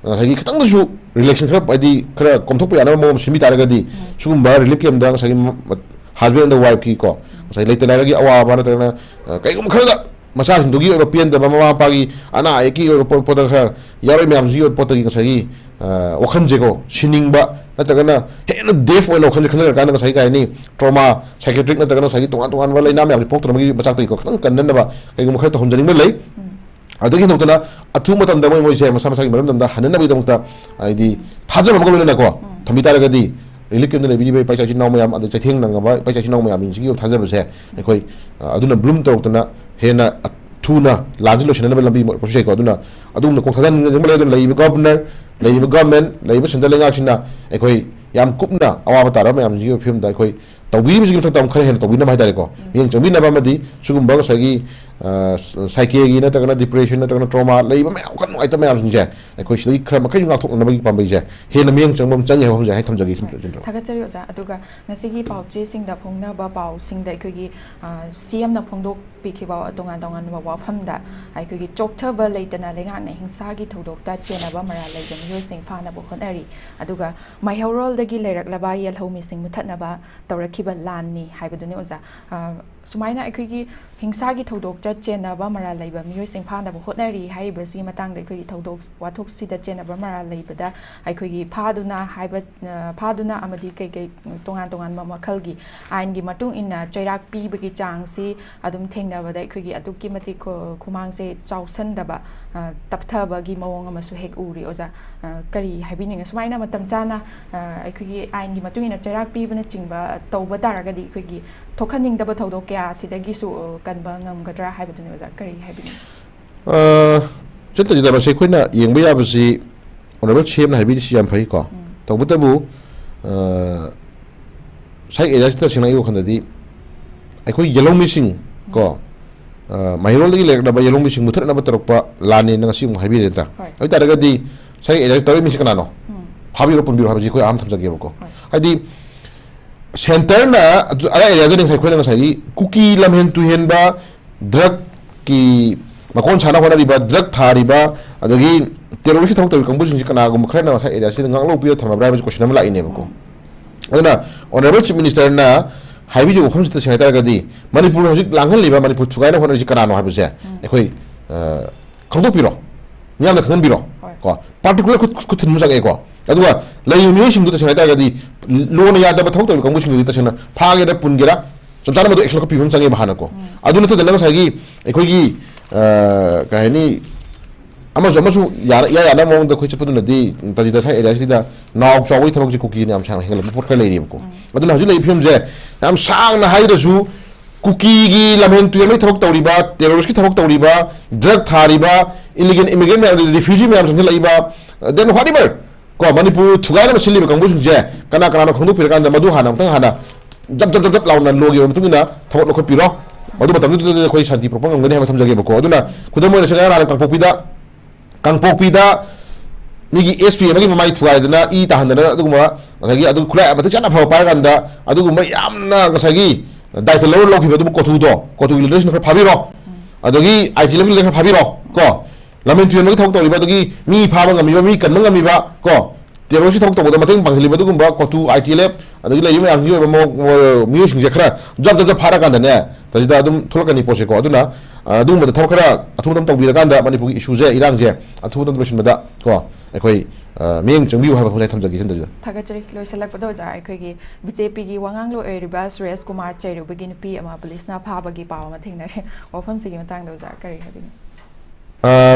सगी खतंग दसु रिलेक्शन खरा बाइदि खरा कमथोप याना मो सिमि तारगदि सुगुम्बा रिलीफ केम दंग सगी हस्बैंड द वाइफ की को सगी लेते लारगी अवा बाना तगना कैगुम खरा मसा हिंदुगी ओबा पियन द ममा पागी अना एकी पोत खरा यारै म्याम जी पोत की सगी वखन जेको सिनिंगबा नतगना हेन देफ ओइ वखन खन का सगी कायनी ट्रॉमा साइकियाट्रिक नतगना सगी तोंगान तोंगान वाला नाम याम पोक्तरमगी बचाक तई को खन कन्ननबा कैगुम खरा तो हमजनिंग लई अदगी नोतना अथु मतम दमय मोइसे मसा मसा मरम दमदा हननबि दमता आइदि थाजम मगलना को थमि तारगदि रिलीफ केम लेबि बे पैसा चिनाव मयाम अद चथेंग नंगबा पैसा चिनाव मयाम इंसिगी थाजबसे एखोइ अदुना ब्लूम तौतना हेना थुना लांज लोशननबा लंबि प्रोसेस को अदुना अदुम को थाजन जमले अदुन लेबि गवर्नर लेबि गवर्नमेंट लेबि सेंट्रल लेंगासिना एखोइ याम कुपना अवाबा तारा मयाम जियो फिल्म दा एखोइ तौबि बिजिम तम खरे हेन तौबि ना भाइदारे को यeng चंबि ना बामदि सुगुम बग सगी साइकेगी ना तगना डिप्रेशन ना तगना ट्रॉमा लेबा मै अकन आइता मै आम जे एखोइ सिदि खरा मखै nga thok na bagi pambai je हेन मियeng चंबम चंगे हम जे hai thamjagi थागतचरी ओजा अदुगा नसिगी पाउचे सिंग दा फोंगना बा पाउ सिंग दा एखोगी सीएम ना फोंदोक पिखिबा तोंगान तोंगान बा वाफम दा एखोगी चोकथबा लेतना लेंगा ने हिंसागी थौदोक ता चेनाबा मरा लेगम मियो सिंग फाना बो होनरी अदुगा माइहौरोल दगी लेरकलबा येलहौमी सिंग मुथतनबा तौरखिबा लाननी हाइबदुने ओजा सुमाइना एखोगी हिंसागी थौदोक ता चेनाबा मरा लेबा मियो सिंग फाना बो होनरी हाइबसी मतंग दा एखोगी थौदोक वाथोक सिदा चेनाबा मरा लेबदा एखोगी फादुना हाइबा फादुना अमदी कई कई तोंगान तोंगान मखलगी आइनगी मतुंग इन्ना चैराक पीबगी चांगसी अदुम थेंगनाबदा एखोगी अदुकी मति खुमांगसे चाउसनदबा तपथबगी मवोंग अमसु हेक उरी ओजा करी हाइबिनिंग सुमाइना मतम चाना एखोगी आइनगी मतुंग इन्ना चैराक पीबना चिंगबा तौबा तारगदी एखोगी थोखनिंगदबा थौदो क्या सिदगिसु कनबा ngamgadra haibadune oza kari haibini chanta jida ba se khoina yengba ya basi honorable chem na haibini si yam phai ko tawbutabu sai eda sta sinai ko khandadi ai khoi yellow missing ko mahirol gi lekda ba yellow missing muthar na ba tarokpa lani na ngasi mu haibi redra ai taragadi sai eda sta missing kana no phabiro punbiro habi khoi am thamjage ko adi centre ना अरे area जो नहीं खोलने का सही cookie लम्हें तु हेन बा ड्रग की मकोन छाना होना रिबा ड्रग था रिबा अदगी टेरोरिस्ट थोक तो कंबू सिंह कना गुम खरना था एरिया से ngang lo पियो थमा ब्राइब क्वेश्चन हम लाइने बको अदना ऑनरेबल चीफ मिनिस्टर ना हाइबी जो हम से सेनेटर गदी मणिपुर हजिक लांगन लिबा मणिपुर थुगाइना होना जि कना नो हाबसे एखोइ खंदो पिरो मियाम खंगन बिरो को पार्टिकुलर खुद मुजागे को अदुवा लैयुनियो सिंगु तसेना तागदी लोन यादब थौक तो कंबु सिंगु तसेना फागेरा पुनगेरा समसाना मदो एक्शन कपि हम संगे बहाना को अदुन तो दलंग सागी एखोगी कहनी अमसु या ना मोंग द खोइ चपदुनदी तजि द साइ एरियासिदा नाव चावै थबक जि कुकी नाम सांग हेंगल पोट खै लेरि को अदुन हजु लै फिल्म जे नाम सांग ना हाइदसु कुकी गी लमेन तुयमै थबक तौरिबा टेरोरिस्ट की थबक तौरिबा ड्रग थारिबा इलीगल इमिग्रेंट रिफ्यूजी मैम संगे लैबा देन व्हाटएवर को मणिपुर थुगाइना मसिलि कंबु सिंजे कना कना खंदु पिरकान द मधु हाना तंग हाना जब जब जब लाउना लोगे मतुंगिना थबक लोख पिरो मधु मतम दु खोइ शांति प्रोपंग ngani ha समझगे बको अदुना खुदम मोय सगा रा कंपोपिदा मिगी एसपी मगी ममाई थुगाइदना ई ताहनना अदुगुमा ngagi adu khulai amata chana phaw pai ganda अदुगुमा यामना ngasagi दायित्व लौ लौखिबा दु कोथु लिडर्स न फाबिरो अदगी आईटी लेवल लेखा फाबिरो को लमेन तुयन मगी थबक तौरिबा दगी मी फाबा ngamiba mi kanma ngamiba को ꯇꯦꯔꯣꯔꯤꯁꯀꯤ ꯊꯕꯛ ꯇꯧꯕꯗ ꯃꯇꯦꯡ ꯄꯥꯡꯁꯤꯜꯂꯤꯕ ꯑꯗꯨꯒꯨꯝꯕ ꯀꯣꯇꯨ IT ꯂꯦꯞ ꯑꯗꯒꯤ ꯂꯩꯔꯤꯕ ꯃꯌꯥꯝꯒꯤ ꯑꯣꯏꯕ ꯃꯤꯑꯣꯏꯁꯤꯡꯁꯦ ꯈꯔ ꯖꯞ ꯐꯥꯔꯀꯥꯟꯗꯅꯦ ꯇꯁꯤꯗ ꯑꯗꯨꯝ ꯊꯣꯛꯂꯛꯀꯅꯤ ꯄꯣꯠꯁꯦꯀꯣ ꯑꯗꯨꯅ ꯑꯗꯨꯒꯨꯝꯕꯗ ꯊꯕꯛ ꯈꯔ ꯑꯊꯨꯕ ꯇꯧꯕꯤꯔꯀꯥꯟꯗ ꯃꯅꯤꯄꯨꯔꯒꯤ ꯏꯁꯨꯁꯦ ꯏꯔꯥꯡꯁꯦ ꯑꯊꯨꯕ ꯂꯣꯏꯁꯤꯟꯕꯗ ꯀꯣ ꯑꯩꯈꯣꯏ ꯃꯤꯠꯌꯦꯡ ꯆꯪꯕꯤꯌꯨ ꯍꯥꯏꯕ ꯋꯥꯐꯝ ꯊꯝꯖꯒꯦ ꯁꯤꯗ ꯊꯥꯒꯠꯆꯔꯤ ꯂꯣꯏꯁꯤꯜꯂꯛꯄꯗ ꯑꯣꯖꯥ ꯑꯩꯈꯣꯏꯒꯤ BJPꯒꯤ ꯋꯥꯉꯥꯡꯂꯣꯏ ꯑꯣꯏꯔꯤꯕ ꯁꯨꯔꯦꯁ ꯀꯨꯃꯥꯔ ꯆꯩꯔꯨꯕꯒꯤ ꯅꯨꯄꯤ ꯑꯃ ꯄꯨꯂꯤꯁꯅ ꯐꯥꯕꯒꯤ ꯄꯥꯎ ꯑꯃ ꯊꯦꯡꯅꯔꯦ ꯋꯥꯐꯝꯁꯤꯒꯤ ꯃꯇꯥꯡꯗ ꯑꯣꯖꯥ ꯀꯔꯤ ꯍꯥꯏꯕꯤꯅꯤ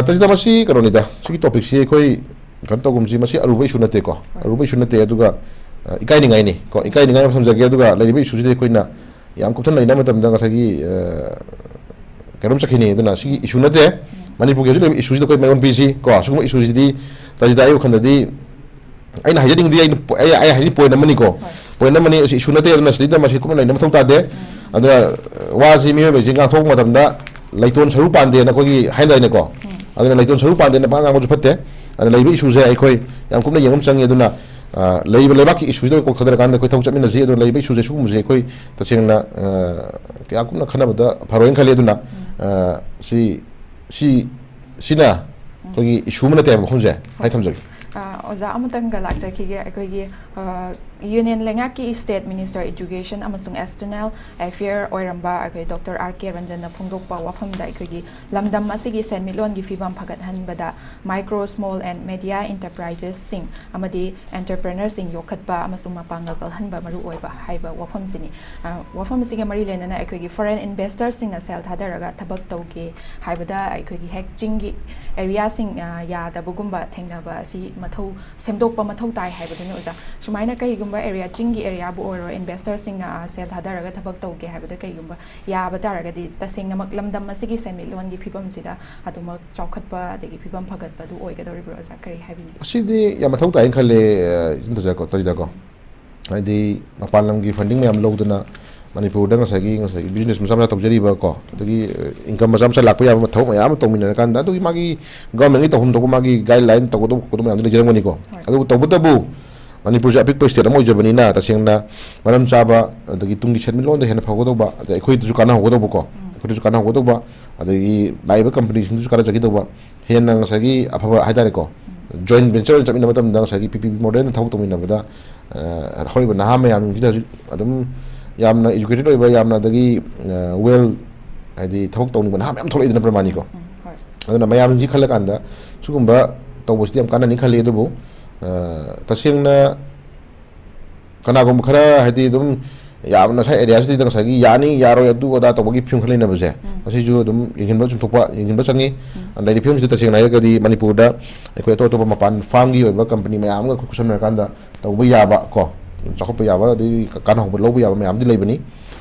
ꯇꯁꯤꯗ ꯃꯁꯤ ꯀꯩꯅꯣꯅꯤꯗ ꯁꯤꯒꯤ ꯇꯣꯄꯤꯛꯁꯤ ꯑꯩꯈꯣꯏ ꯀꯩꯅꯣ ꯇꯧꯒꯨꯝꯁꯤ ꯃꯁꯤ ꯑꯔꯨꯕ ꯏꯁꯨ ꯅꯠꯇꯦꯀꯣ ꯑꯔꯨꯕ ꯏꯁꯨ ꯅꯠꯇꯦ ꯑꯗꯨꯒ ꯏꯀꯥꯏꯅꯤꯡꯉꯥꯏꯅꯤ ꯀꯣ ꯏꯀꯥꯏꯅꯤꯡꯉꯥꯏ ꯑꯃ ꯊꯝꯖꯒꯦ ꯑꯗꯨꯒ ꯂꯩꯔꯤꯕ ꯏꯁꯨꯁꯤꯗꯤ ꯑꯩꯈꯣꯏꯅ ꯌꯥꯝ ꯀꯨꯞꯊꯅ ꯅꯩꯅꯕ ꯃꯇꯝꯗ ꯉꯁꯥꯏꯒꯤ ꯀꯩꯅꯣꯝ ꯆꯠꯈꯤꯅꯤ ꯑꯗꯨꯅ ꯁꯤꯒꯤ ꯏꯁꯨ ꯅꯠꯇꯦ ꯃꯅꯤꯄꯨꯔꯒꯤ ꯍꯧꯖꯤꯛ ꯂꯩꯔꯤꯕ ꯏꯁꯨꯁꯤꯗ ꯑꯩꯈꯣꯏ ꯃꯥꯏꯌꯣꯟ ꯄꯤꯁꯤ ꯀꯣ ꯁꯤꯒꯨꯝꯕ ꯏꯁꯨꯁꯤꯗꯤ ꯇꯁꯤꯗ ꯑꯩ ꯋꯥꯈꯜꯗꯗꯤ ꯑꯩꯅ ꯍꯥꯏꯖꯅꯤꯡꯉꯤꯗꯤ ꯑꯩ ꯍꯥꯏꯖꯅꯤꯡ ꯄꯣꯏꯟ ꯑꯃꯅꯤꯀꯣ ꯄꯣꯏꯟ ꯑꯃꯅꯤ ꯏꯁꯨ ꯅꯠꯇꯦ ꯑꯗꯨꯅ ꯁꯤꯗ ꯃꯁꯤ ꯀꯨꯞꯅ ꯅꯩꯅꯕ ꯃꯊꯧ ꯇꯥꯗꯦ ꯑꯗꯨꯅ ꯋꯥꯁꯤ ꯃꯤꯑꯣꯏꯕꯁꯤ ꯉꯥꯡꯊꯣꯛꯄ ꯃꯇꯝꯗ ꯂꯩꯇꯣꯟ ꯁꯔꯨ ꯄꯥꯟꯗꯦꯅ ꯑꯩꯈꯣꯏꯒꯤ ꯍꯥꯏꯅꯗꯥꯏꯅꯦꯀꯣ ꯑꯗꯨꯅ ꯂꯩꯇꯣꯟ ꯁꯔꯨ ꯄꯥꯟꯗꯦꯅ ꯄꯥꯡ ꯉꯥꯡꯕꯁꯨ ꯐꯠꯇꯦ ꯑꯗꯨꯅ ꯂꯩꯔꯤꯕ ꯏꯁꯨꯁꯦ ꯑꯩꯈꯣꯏ ꯌꯥꯝ ꯀꯨꯞꯅ ꯌꯦꯡꯕ ꯆꯪꯉꯤ ꯑꯗꯨꯅ ꯂꯩꯔꯤꯕ ꯂꯩꯕꯥꯛꯀꯤ ꯏꯁꯨꯁꯤꯗ ꯀꯣꯛꯊꯗꯔꯀꯥꯟꯗ ꯑꯩꯈꯣꯏ ꯊꯕꯛ ꯆꯠꯃꯤꯟꯅꯁꯤ ꯑꯗꯨꯅ ꯂꯩꯔꯤꯕ ꯏꯁꯨꯁꯦ ꯁꯤꯒꯨꯝꯕꯁꯦ ꯑꯩꯈꯣꯏ ꯇꯁꯦꯡꯅ ꯀꯌꯥ ꯀꯨꯞꯅ ꯈꯟꯅꯕꯗ ꯐꯔꯣꯏꯅ ꯈꯜꯂꯤ ꯑꯗꯨꯅ ꯁꯤꯅ ꯑꯩꯈꯣꯏꯒꯤ ꯏꯁꯨ ꯑꯃ ꯅꯠꯇꯦ ꯍꯥꯏꯕ ꯃꯐꯝꯁꯦ ꯍꯥꯏ ꯊꯝꯖꯒꯦ ꯑꯣꯖꯥ ꯑꯃꯇꯪꯒ ꯂꯥꯛꯆꯈꯤꯒꯦ ꯑꯩꯈꯣꯏꯒꯤ ꯌꯨꯅꯤꯌꯟ ꯂꯩꯉꯥꯛꯀꯤ ꯁ꯭ꯇꯦꯠ ꯃꯤꯅꯤꯁꯇꯔ ꯏꯗꯨꯀꯦꯁꯟ ꯑꯃꯁꯨꯡ ꯑꯦꯛꯁꯇꯔꯅꯦꯜ ꯑꯦꯐꯤꯌꯔ ꯑꯣꯏꯔꯝꯕ ꯑꯩꯈꯣꯏ ꯗꯣꯛꯇꯔ R.K. ꯔꯟꯖꯟꯅ ꯐꯣꯡꯗꯣꯛꯄ ꯋꯥꯐꯝꯗ ꯑꯩꯈꯣꯏꯒꯤ ꯂꯝꯗꯝ ꯑꯁꯤꯒꯤ ꯁꯦꯟꯃꯤꯠꯂꯣꯟꯒꯤ ꯐꯤꯕꯝ ꯐꯒꯠꯍꯟꯕꯗ ꯃꯥꯏꯀ꯭ꯔꯣ ꯁ꯭ꯃꯣꯜ ꯑꯦꯟ ꯃꯦꯗꯤꯌꯥ ꯑꯦꯟꯇꯔꯄ꯭ꯔꯥꯏꯖꯦꯁꯁꯤꯡ ꯑꯃꯗꯤ ꯑꯦꯟꯇꯔꯄ꯭ꯔꯦꯅꯔꯁꯤꯡ ꯌꯣꯛꯈꯠꯄ ꯑꯃꯁꯨꯡ ꯃꯄꯥꯡꯒꯜ ꯀꯜꯍꯟꯕ ꯃꯔꯨꯑꯣꯏꯕ ꯍꯥꯏꯕ ꯋꯥꯐꯝꯁꯤꯅꯤ ꯋꯥꯐꯝ ꯑꯁꯤꯒ ꯃꯔꯤ ꯂꯩꯅꯅ ꯑꯩꯈꯣꯏꯒꯤ ꯐꯣꯔꯦꯟ ꯏꯟꯚꯦꯁꯇꯔꯁꯤꯡꯅ ꯁꯦꯜ ꯊꯥꯗꯔꯒ ꯊꯕꯛ ꯇꯧꯒꯦ ꯍꯥꯏꯕꯗ ꯑꯩꯈꯣꯏꯒꯤ ꯍꯦꯛ ꯆꯤꯡꯒꯤ ꯑꯦꯔꯤꯌꯥꯁꯤꯡ ꯌꯥꯗꯕꯒꯨꯝꯕ ꯊꯦꯡꯅꯕ ꯑꯁꯤ ꯁꯦꯝꯗꯣꯛꯄ ꯃꯊꯧ ꯇꯥꯏ ꯍꯥꯏꯕꯗꯨꯅꯤ ꯑꯣꯖꯥ ꯁꯨꯃꯥꯏꯅ ꯀꯩꯒꯨꯝꯕ ꯑꯦꯔꯤꯌా ꯆꯤꯡꯒꯤ ꯑꯦꯔꯤꯌꯥꯕꯨ ꯑꯣꯏꯔꯣ ꯏꯟꯚꯦꯁꯇꯔꯁꯤꯡꯅ ꯁꯦꯜ ꯊꯥꯗꯔꯒ ꯊꯕꯛ ꯇꯧꯒꯦ ꯍꯥꯏꯕꯗ ꯀꯩꯒꯨꯝꯕ ꯌꯥꯕ ꯇꯥꯔꯒꯗꯤ ꯇꯁꯦꯡꯅꯃꯛ ꯂꯝꯗꯝ ꯑꯁꯤꯒꯤ ꯁꯦꯟꯃꯤꯠꯂꯣꯟꯒꯤ ꯐꯤꯕꯝꯁꯤꯗ ꯑꯗꯨꯃꯛ ꯆꯥꯎꯈꯠꯄ ꯑꯗꯒꯤ ꯐꯤꯕꯝ ꯐꯒꯠꯄꯗꯨ ꯑꯣꯏꯒꯗꯧꯔꯤꯕ꯭ꯔꯣ ꯑꯣꯖꯥ ꯀꯔꯤ ꯍꯥꯏꯕꯤꯅꯤ ꯑꯁꯤꯗꯤ ꯌꯥꯝ ꯃꯊꯧ ꯇꯥꯏꯅ ꯈꯜꯂꯦ ꯇꯔꯤꯗꯀꯣ ꯍꯥꯏꯗꯤ ꯃꯄꯥꯟ ꯂꯝꯒꯤ ꯐꯟꯗꯤꯡ ꯃꯌꯥꯝ ꯂꯧꯗꯅ ꯃꯅꯤꯄꯨꯔꯗ ꯉꯁꯥꯏꯒꯤ ꯕꯤꯖꯤꯅꯦꯁ ꯃꯆꯥ ꯇꯧꯖꯔꯤꯕ ꯀꯣ ꯑꯗꯒꯤ ꯏꯟꯀꯝ ꯃꯆꯥ ꯂꯥꯛꯄ ꯌꯥꯕ ꯊꯕꯛ ꯃꯌꯥꯝ ꯑꯃ ꯇꯧꯃꯤꯟꯅꯔꯀꯥꯟꯗ ꯑꯗꯨꯒꯤ ꯃꯥꯒꯤ ꯒꯚꯔꯟꯃꯦꯟꯒꯤ ꯇꯧꯐꯝ ꯊꯣꯛꯄ ꯃꯥꯒꯤ ꯒꯥꯏꯗꯂꯥꯏꯟ ꯇꯧꯒꯗꯕ ꯈꯣꯠꯀꯗꯕ ꯃꯌꯥꯝꯗꯤ ꯂꯩꯖꯔꯝꯒꯅꯤꯀꯣ ꯑꯗꯨꯕꯨ ꯇꯧꯕꯇꯕꯨ ꯃꯅꯤꯄꯨꯔꯁꯦ ꯑꯄꯤꯛꯄ ꯁ꯭ꯇꯦꯠ ꯑꯃ ꯑꯣꯏꯖꯕꯅꯤꯅ ꯇꯁꯦꯡꯅ ꯃꯔꯝ ꯆꯥꯕ ꯑꯗꯒꯤ ꯇꯨꯡꯒꯤ ꯁꯦꯟꯃꯤꯠꯂꯣꯟꯗ ꯍꯦꯟꯅ ꯐꯒꯗꯧꯕ ꯑꯗꯩ ꯑꯩꯈꯣꯏꯗꯁꯨ ꯀꯥꯟꯅꯍꯧꯒꯗꯧꯕꯀꯣ ꯑꯩꯈꯣꯏꯗꯁꯨ ꯀꯥꯟꯅꯍꯧꯒꯗꯧꯕ ꯑꯗꯒꯤ ꯂꯥꯛꯏꯕ ꯀꯝꯄꯅꯤꯁꯤꯡꯗꯁꯨ ꯀꯥꯟꯅꯖꯈꯤꯗꯧꯕ ꯍꯦꯟꯅ ꯉꯁꯥꯏꯒꯤ ꯑꯐꯕ ꯍꯥꯏꯇꯥꯔꯦꯀꯣ ꯖꯣꯏꯟ ꯚꯦꯟꯆꯔ ꯑꯣꯏꯅ ꯆꯠꯃꯤꯟꯅꯕ ꯃꯇꯝꯗ ꯉꯁꯥꯏꯒꯤ PPP ꯃꯣꯗꯦꯜꯅ ꯊꯕꯛ ꯇꯧꯃꯤꯟꯅꯕꯗ ꯍꯧꯔꯤꯕ ꯅꯍꯥ ꯃꯌꯥꯝꯁꯤꯗ ꯍꯧꯖꯤꯛ ꯑꯗꯨꯝ ꯌꯥꯝꯅ ꯏꯖꯨꯀꯦꯇꯦഡ് ꯑꯣꯏꯕ ꯌꯥꯝꯅ ꯑꯗꯒꯤ ꯋꯦꯜ ꯍꯥꯏꯗꯤ ꯊꯕꯛ ꯇꯧꯅꯤꯡꯕ ꯅꯍꯥ ꯃꯌꯥꯝ ꯊꯣꯛꯂꯛꯏꯗꯅ ꯄ꯭ꯔꯃꯥꯅꯤꯀꯣ ꯑꯗꯨꯅ ꯃꯌꯥꯝꯁꯤ ꯈꯜꯂꯀꯥꯟꯗ ꯁꯤꯒꯨꯝꯕ ꯇꯧꯕꯁꯤꯗꯤ ꯌꯥꯝ ꯀꯥꯟꯅꯅꯤ ꯈꯜꯂꯤ ꯑꯗꯨꯕꯨ ꯇꯁꯦꯡꯅ ꯀꯅꯥꯒꯨꯝꯕ ꯈꯔ ꯍꯥꯏꯗꯤ ꯑꯗꯨꯝ ꯌꯥꯝꯅ ꯁꯥꯏ ꯑꯦꯔꯤꯌꯥꯁꯤꯗ ꯉꯁꯥꯏꯒꯤ ꯌꯥꯅꯤ ꯌꯥꯔꯣꯏ ꯑꯗꯨ ꯑꯗꯥ ꯇꯧꯕꯒꯤ ꯐꯤꯕꯝ ꯈꯔ ꯂꯩꯅꯕꯁꯦ ꯃꯁꯤꯁꯨ ꯑꯗꯨꯝ ꯌꯦꯡꯁꯤꯟꯕ ꯆꯪꯉꯤ ꯂꯩꯔꯤꯕ ꯐꯤꯕꯝꯁꯤꯗ ꯇꯁꯦꯡꯅ ꯍꯥꯏꯔꯒꯗꯤ ꯃꯅꯤꯄꯨꯔꯗ ꯑꯩꯈꯣꯏ ꯑꯇꯣꯞꯄ ꯃꯄꯥꯟ ꯐꯥꯔꯝꯒꯤ ꯑꯣꯏꯕ ꯀꯝꯄꯅꯤ ꯃꯌꯥꯝꯒ ꯈꯨꯠꯁꯝꯅꯔꯀꯥꯟꯗ ꯇꯧꯕ ꯌꯥꯕ ꯀꯣ ꯆꯥꯎꯈꯠꯄ ꯌꯥꯕ ꯑꯗꯒꯤ ꯀꯥꯟꯅꯍꯧꯕ ꯂꯧꯕ ꯌꯥꯕ ꯃꯌꯥꯝꯗꯤ ꯂꯩꯕꯅꯤ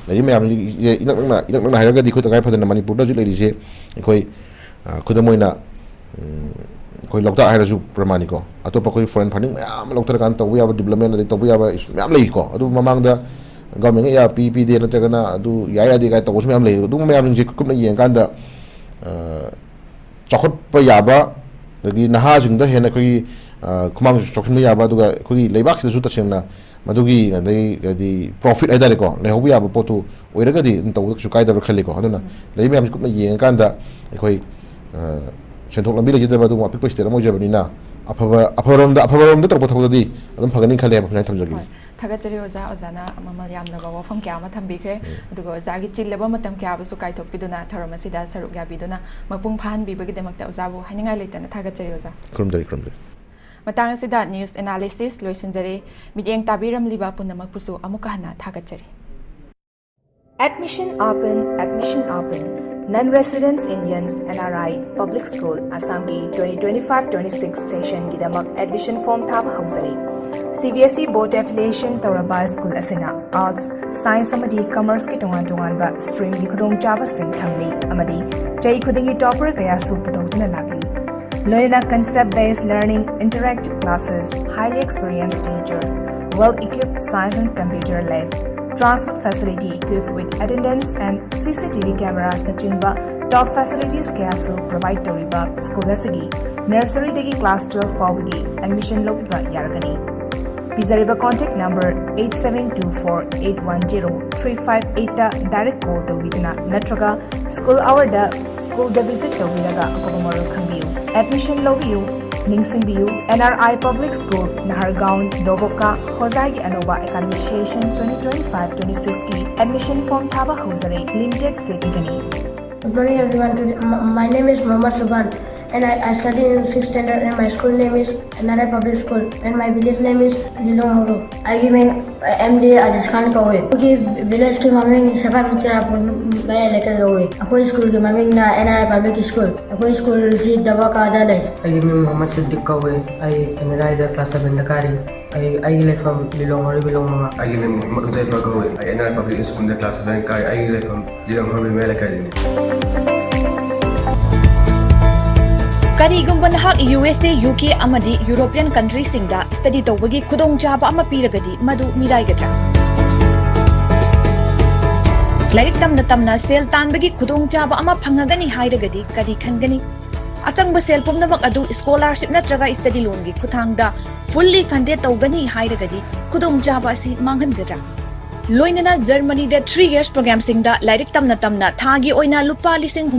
ꯂꯩꯔꯤꯕ ꯃꯌꯥꯝꯁꯤ ꯏꯅꯛ ꯅꯛꯅ ꯍꯥꯏꯔꯒꯗꯤ ꯑꯩꯈꯣꯏ ꯇꯉꯥꯏ ꯐꯗꯅ ꯃꯅꯤꯄꯨꯔꯗ ꯍꯧꯖꯤꯛ ꯂꯩꯔꯤꯁꯦ ꯑꯩꯈꯣꯏ ꯈꯨꯗꯝ ꯑꯣꯏꯅ ꯑꯩꯈꯣꯏ ꯂꯣꯛꯇꯥꯛ ꯍꯥꯏꯔꯁꯨ ꯄ꯭ꯔꯃꯥꯅꯤꯀꯣ ꯑꯇꯣꯞꯄ ꯑꯩꯈꯣꯏ ꯐꯣꯔꯦꯟ ꯐꯟꯗꯤꯡ ꯃꯌꯥꯝ ꯑꯃ ꯂꯧꯊꯔꯀꯥꯟꯗ ꯇꯧꯕ ꯌꯥꯕ ꯗꯤꯕꯂꯞꯃꯦꯟ ꯑꯗꯩ ꯇꯧꯕ ꯌꯥꯕ ꯃꯌꯥꯝ ꯂꯩꯀꯣ ꯑꯗꯨ ꯃꯃꯥꯡꯗ ꯒꯚꯔꯟꯃꯦꯟꯅ ꯄꯤꯗꯦ ꯅꯠꯇ꯭ꯔꯒꯅ ꯑꯗꯨ ꯌꯥꯗꯦ ꯀꯥꯏ ꯇꯧꯕꯁꯨ ꯃꯌꯥꯝ ꯂꯩ ꯑꯗꯨꯒꯨꯝꯕ ꯃꯌꯥꯝꯁꯤꯡꯁꯦ ꯀꯨꯞꯅ ꯌꯦꯡꯀꯥꯟꯗ ꯆꯥꯎꯈꯠꯄ ꯌꯥꯕ ꯑꯗꯒꯤ ꯅꯍꯥꯁꯤꯡꯗ ꯍꯦꯟꯅ ꯑꯩꯈꯣꯏꯒꯤ ꯈꯨꯃꯥꯡ ꯆꯥꯎꯁꯤꯟꯕ ꯌꯥꯕ ꯑꯗꯨꯒ ꯑꯩꯈꯣꯏꯒꯤ ꯂꯩꯕꯥꯛꯁꯤꯗꯁꯨ ꯇꯁꯦꯡꯅ ꯃꯗꯨꯒꯤ ꯑꯗꯩ ꯍꯥꯏꯗꯤ ꯄ꯭ꯔꯣꯐꯤꯠ ꯍꯥꯏꯇꯥꯔꯦꯀꯣ ꯂꯩꯍꯧꯕ ꯌꯥꯕ ꯄꯣꯠꯇꯨ ꯑꯣꯏꯔꯒꯗꯤ ꯑꯗꯨꯝ ꯇꯧꯕꯗ ꯀꯩꯁꯨ ꯀꯥꯏꯗꯕ꯭ꯔꯥ ꯈꯜꯂꯤꯀꯣ ꯑꯗꯨꯅ ꯂꯩꯔꯤꯕ ꯃꯌꯥꯝꯁꯤ ꯀꯨꯞꯅ ꯌꯦꯡꯉꯀꯥꯟꯗ ꯑꯩꯈꯣꯏ ꯁꯦꯟꯊꯣꯛ ꯂꯝꯕꯤ ꯂꯩꯖꯗꯕ ꯑꯗꯨꯒꯨꯝꯕ ꯑꯄꯤꯛꯄ ꯁ꯭ꯇꯦꯠ ꯑꯃ ꯑꯣꯏꯖꯕꯅꯤꯅ ꯑꯐꯕꯔꯣꯝꯗ ꯇꯧꯔꯛꯄ ꯊꯕꯛꯇꯗꯤ ꯑꯗꯨꯝ ꯐꯒꯅꯤ ꯈꯜꯂꯦ ꯍꯥꯏꯕ ꯁꯨꯃꯥꯏꯅ ꯊꯝꯖꯒꯦ ꯊꯥꯒꯠꯆꯔꯤ ꯑꯣꯖꯥꯅ ꯃꯃꯜ ꯌꯥꯝꯂꯕ ꯋꯥꯐꯝ ꯀꯌꯥ ꯑꯃ ꯊꯝꯕꯤꯈ꯭ꯔꯦ ꯑꯗꯨꯒ ꯑꯣꯖꯥꯒꯤ ꯆꯤꯜꯂꯕ ꯃꯇꯝ ꯀꯌꯥꯕꯨꯁꯨ ꯀꯥꯏꯊꯣꯛꯄꯤꯗꯨꯅ ꯊꯧꯔꯝ ꯑꯁꯤꯗ ꯁꯔꯨꯛ ꯌꯥꯕꯤꯗꯨꯅ ꯃꯄꯨꯡ ꯐꯥꯍꯟꯕꯤꯕꯒꯤꯗꯃꯛꯇ ꯑꯣꯖꯥꯕꯨ ꯍꯥꯏꯅꯤꯡꯉꯥꯏ ꯂꯩꯇꯅ ꯊꯥꯒꯠꯆꯔꯤ ꯑꯣꯖꯥ ꯈꯨꯔꯨꯝꯖꯔꯤ ꯃꯇꯥꯡ ꯑꯁꯤꯗ ꯅ꯭ꯌꯨꯁ ꯑꯦꯅꯥꯂꯤꯁꯤꯁ ꯂꯣꯏꯁꯤꯟꯖꯔꯦ ꯃꯤꯠꯌꯦꯡ ꯇꯥꯕꯤꯔꯝꯂꯤꯕ ꯄꯨꯝꯅꯃꯛꯄꯨꯁꯨ ꯑꯃꯨꯛꯀ ꯍꯟꯅ ꯊꯥꯒꯠꯆꯔꯤ Admission open. Non-residents Indians NRI Public School Assam ki 2025-26 session gidamak admission form thab hausari. CBSE board affiliation tauraba school asina arts, science amadi commerce ki tongan ba stream gi khudong chaba sing thamli amadi chai khudingi topper kaya su putona lagli. Loina concept-based learning, interactive classes, highly experienced teachers, well-equipped science and computer lab. Transport facility equipped with attendance and CCTV cameras na chimba top facilities kaya so provide toriba school asigi nursery degi class 12 fawgi admission lobiba yaragani pizariba contact number 8724810358 da direct call tawiduna natraga school hour da school da visit tawiraga akoba moral khambiu admission lobiu Ningsingbiu NRI Public School Nahargaon Doboka Hozai gi Anoba Academic Session 2025-26 ki admission form thaba hausare limited seat gani. Good morning everyone. My name is Mohammad Subhan and I study in 6th standard and my school name is NRI Public School and my village name is Lilong Horo. I give an MD Aziz Khan Kawe. Okay, village ki maming saka picture apun मैं लेकर गए. अपने school के maming na NRI Public School. अपने school से दवा का आधा ले. I give me Muhammad Siddiq Kawe. I NRI the class of Ndakari. I get from Lilong Horo Bilong Manga. I give him Muhammad Uday Kawe. I NRI Public School the class of Ndakari. I get from Lilong Horo Melakari. ꯀꯔꯤꯒꯨꯝꯕ ꯅꯍꯥꯛ USA, UK ꯑꯃꯗꯤ European ꯀꯟꯇ꯭ꯔꯤꯁꯤꯡꯗ study ꯇꯧꯕꯒꯤ ꯈꯨꯗꯣꯡꯆꯥꯕ ꯑꯃ ꯄꯤꯔꯒꯗꯤ ꯃꯗꯨ ꯃꯤꯔꯥꯏꯒꯗ꯭ꯔꯥ? ꯂꯥꯏꯔꯤꯛ ꯇꯝꯅ ꯇꯝꯅ ꯁꯦꯜ ꯇꯥꯟꯕꯒꯤ ꯈꯨꯗꯣꯡꯆꯥꯕ ꯑꯃ ꯐꯪꯉꯒꯅꯤ ꯍꯥꯏꯔꯒꯗꯤ ꯀꯔꯤ ꯈꯟꯒꯅꯤ? ꯑꯆꯪꯕ ꯁꯦꯜ ꯄꯨꯝꯅꯃꯛ ꯑꯗꯨ ꯁ꯭ꯀꯣꯂꯥꯔꯁꯤꯞ ꯅꯠꯇ꯭ꯔꯒ ꯁ꯭ꯇꯗꯤ ꯂꯣꯟꯒꯤ ꯈꯨꯠꯊꯥꯡꯗ ꯐꯨꯜꯂꯤ ꯐꯟꯗꯦꯗ ꯇꯧꯒꯅꯤ ꯍꯥꯏꯔꯒꯗꯤ ꯈꯨꯗꯣꯡꯆꯥꯕ ꯑꯁꯤ ꯃꯥꯡꯍꯟꯒꯗ꯭ꯔꯥ? ꯂꯣꯏꯅꯅ ꯖꯔꯃꯅꯤꯗ 3 years ꯄ꯭ꯔꯣꯒ꯭ꯔꯥꯝꯁꯤꯡꯗ ꯂꯥꯏꯔꯤꯛ ꯇꯝꯅ ꯇꯝꯅ ꯊꯥꯒꯤ ꯑꯣꯏꯅ ꯂꯨꯄꯥ 9,000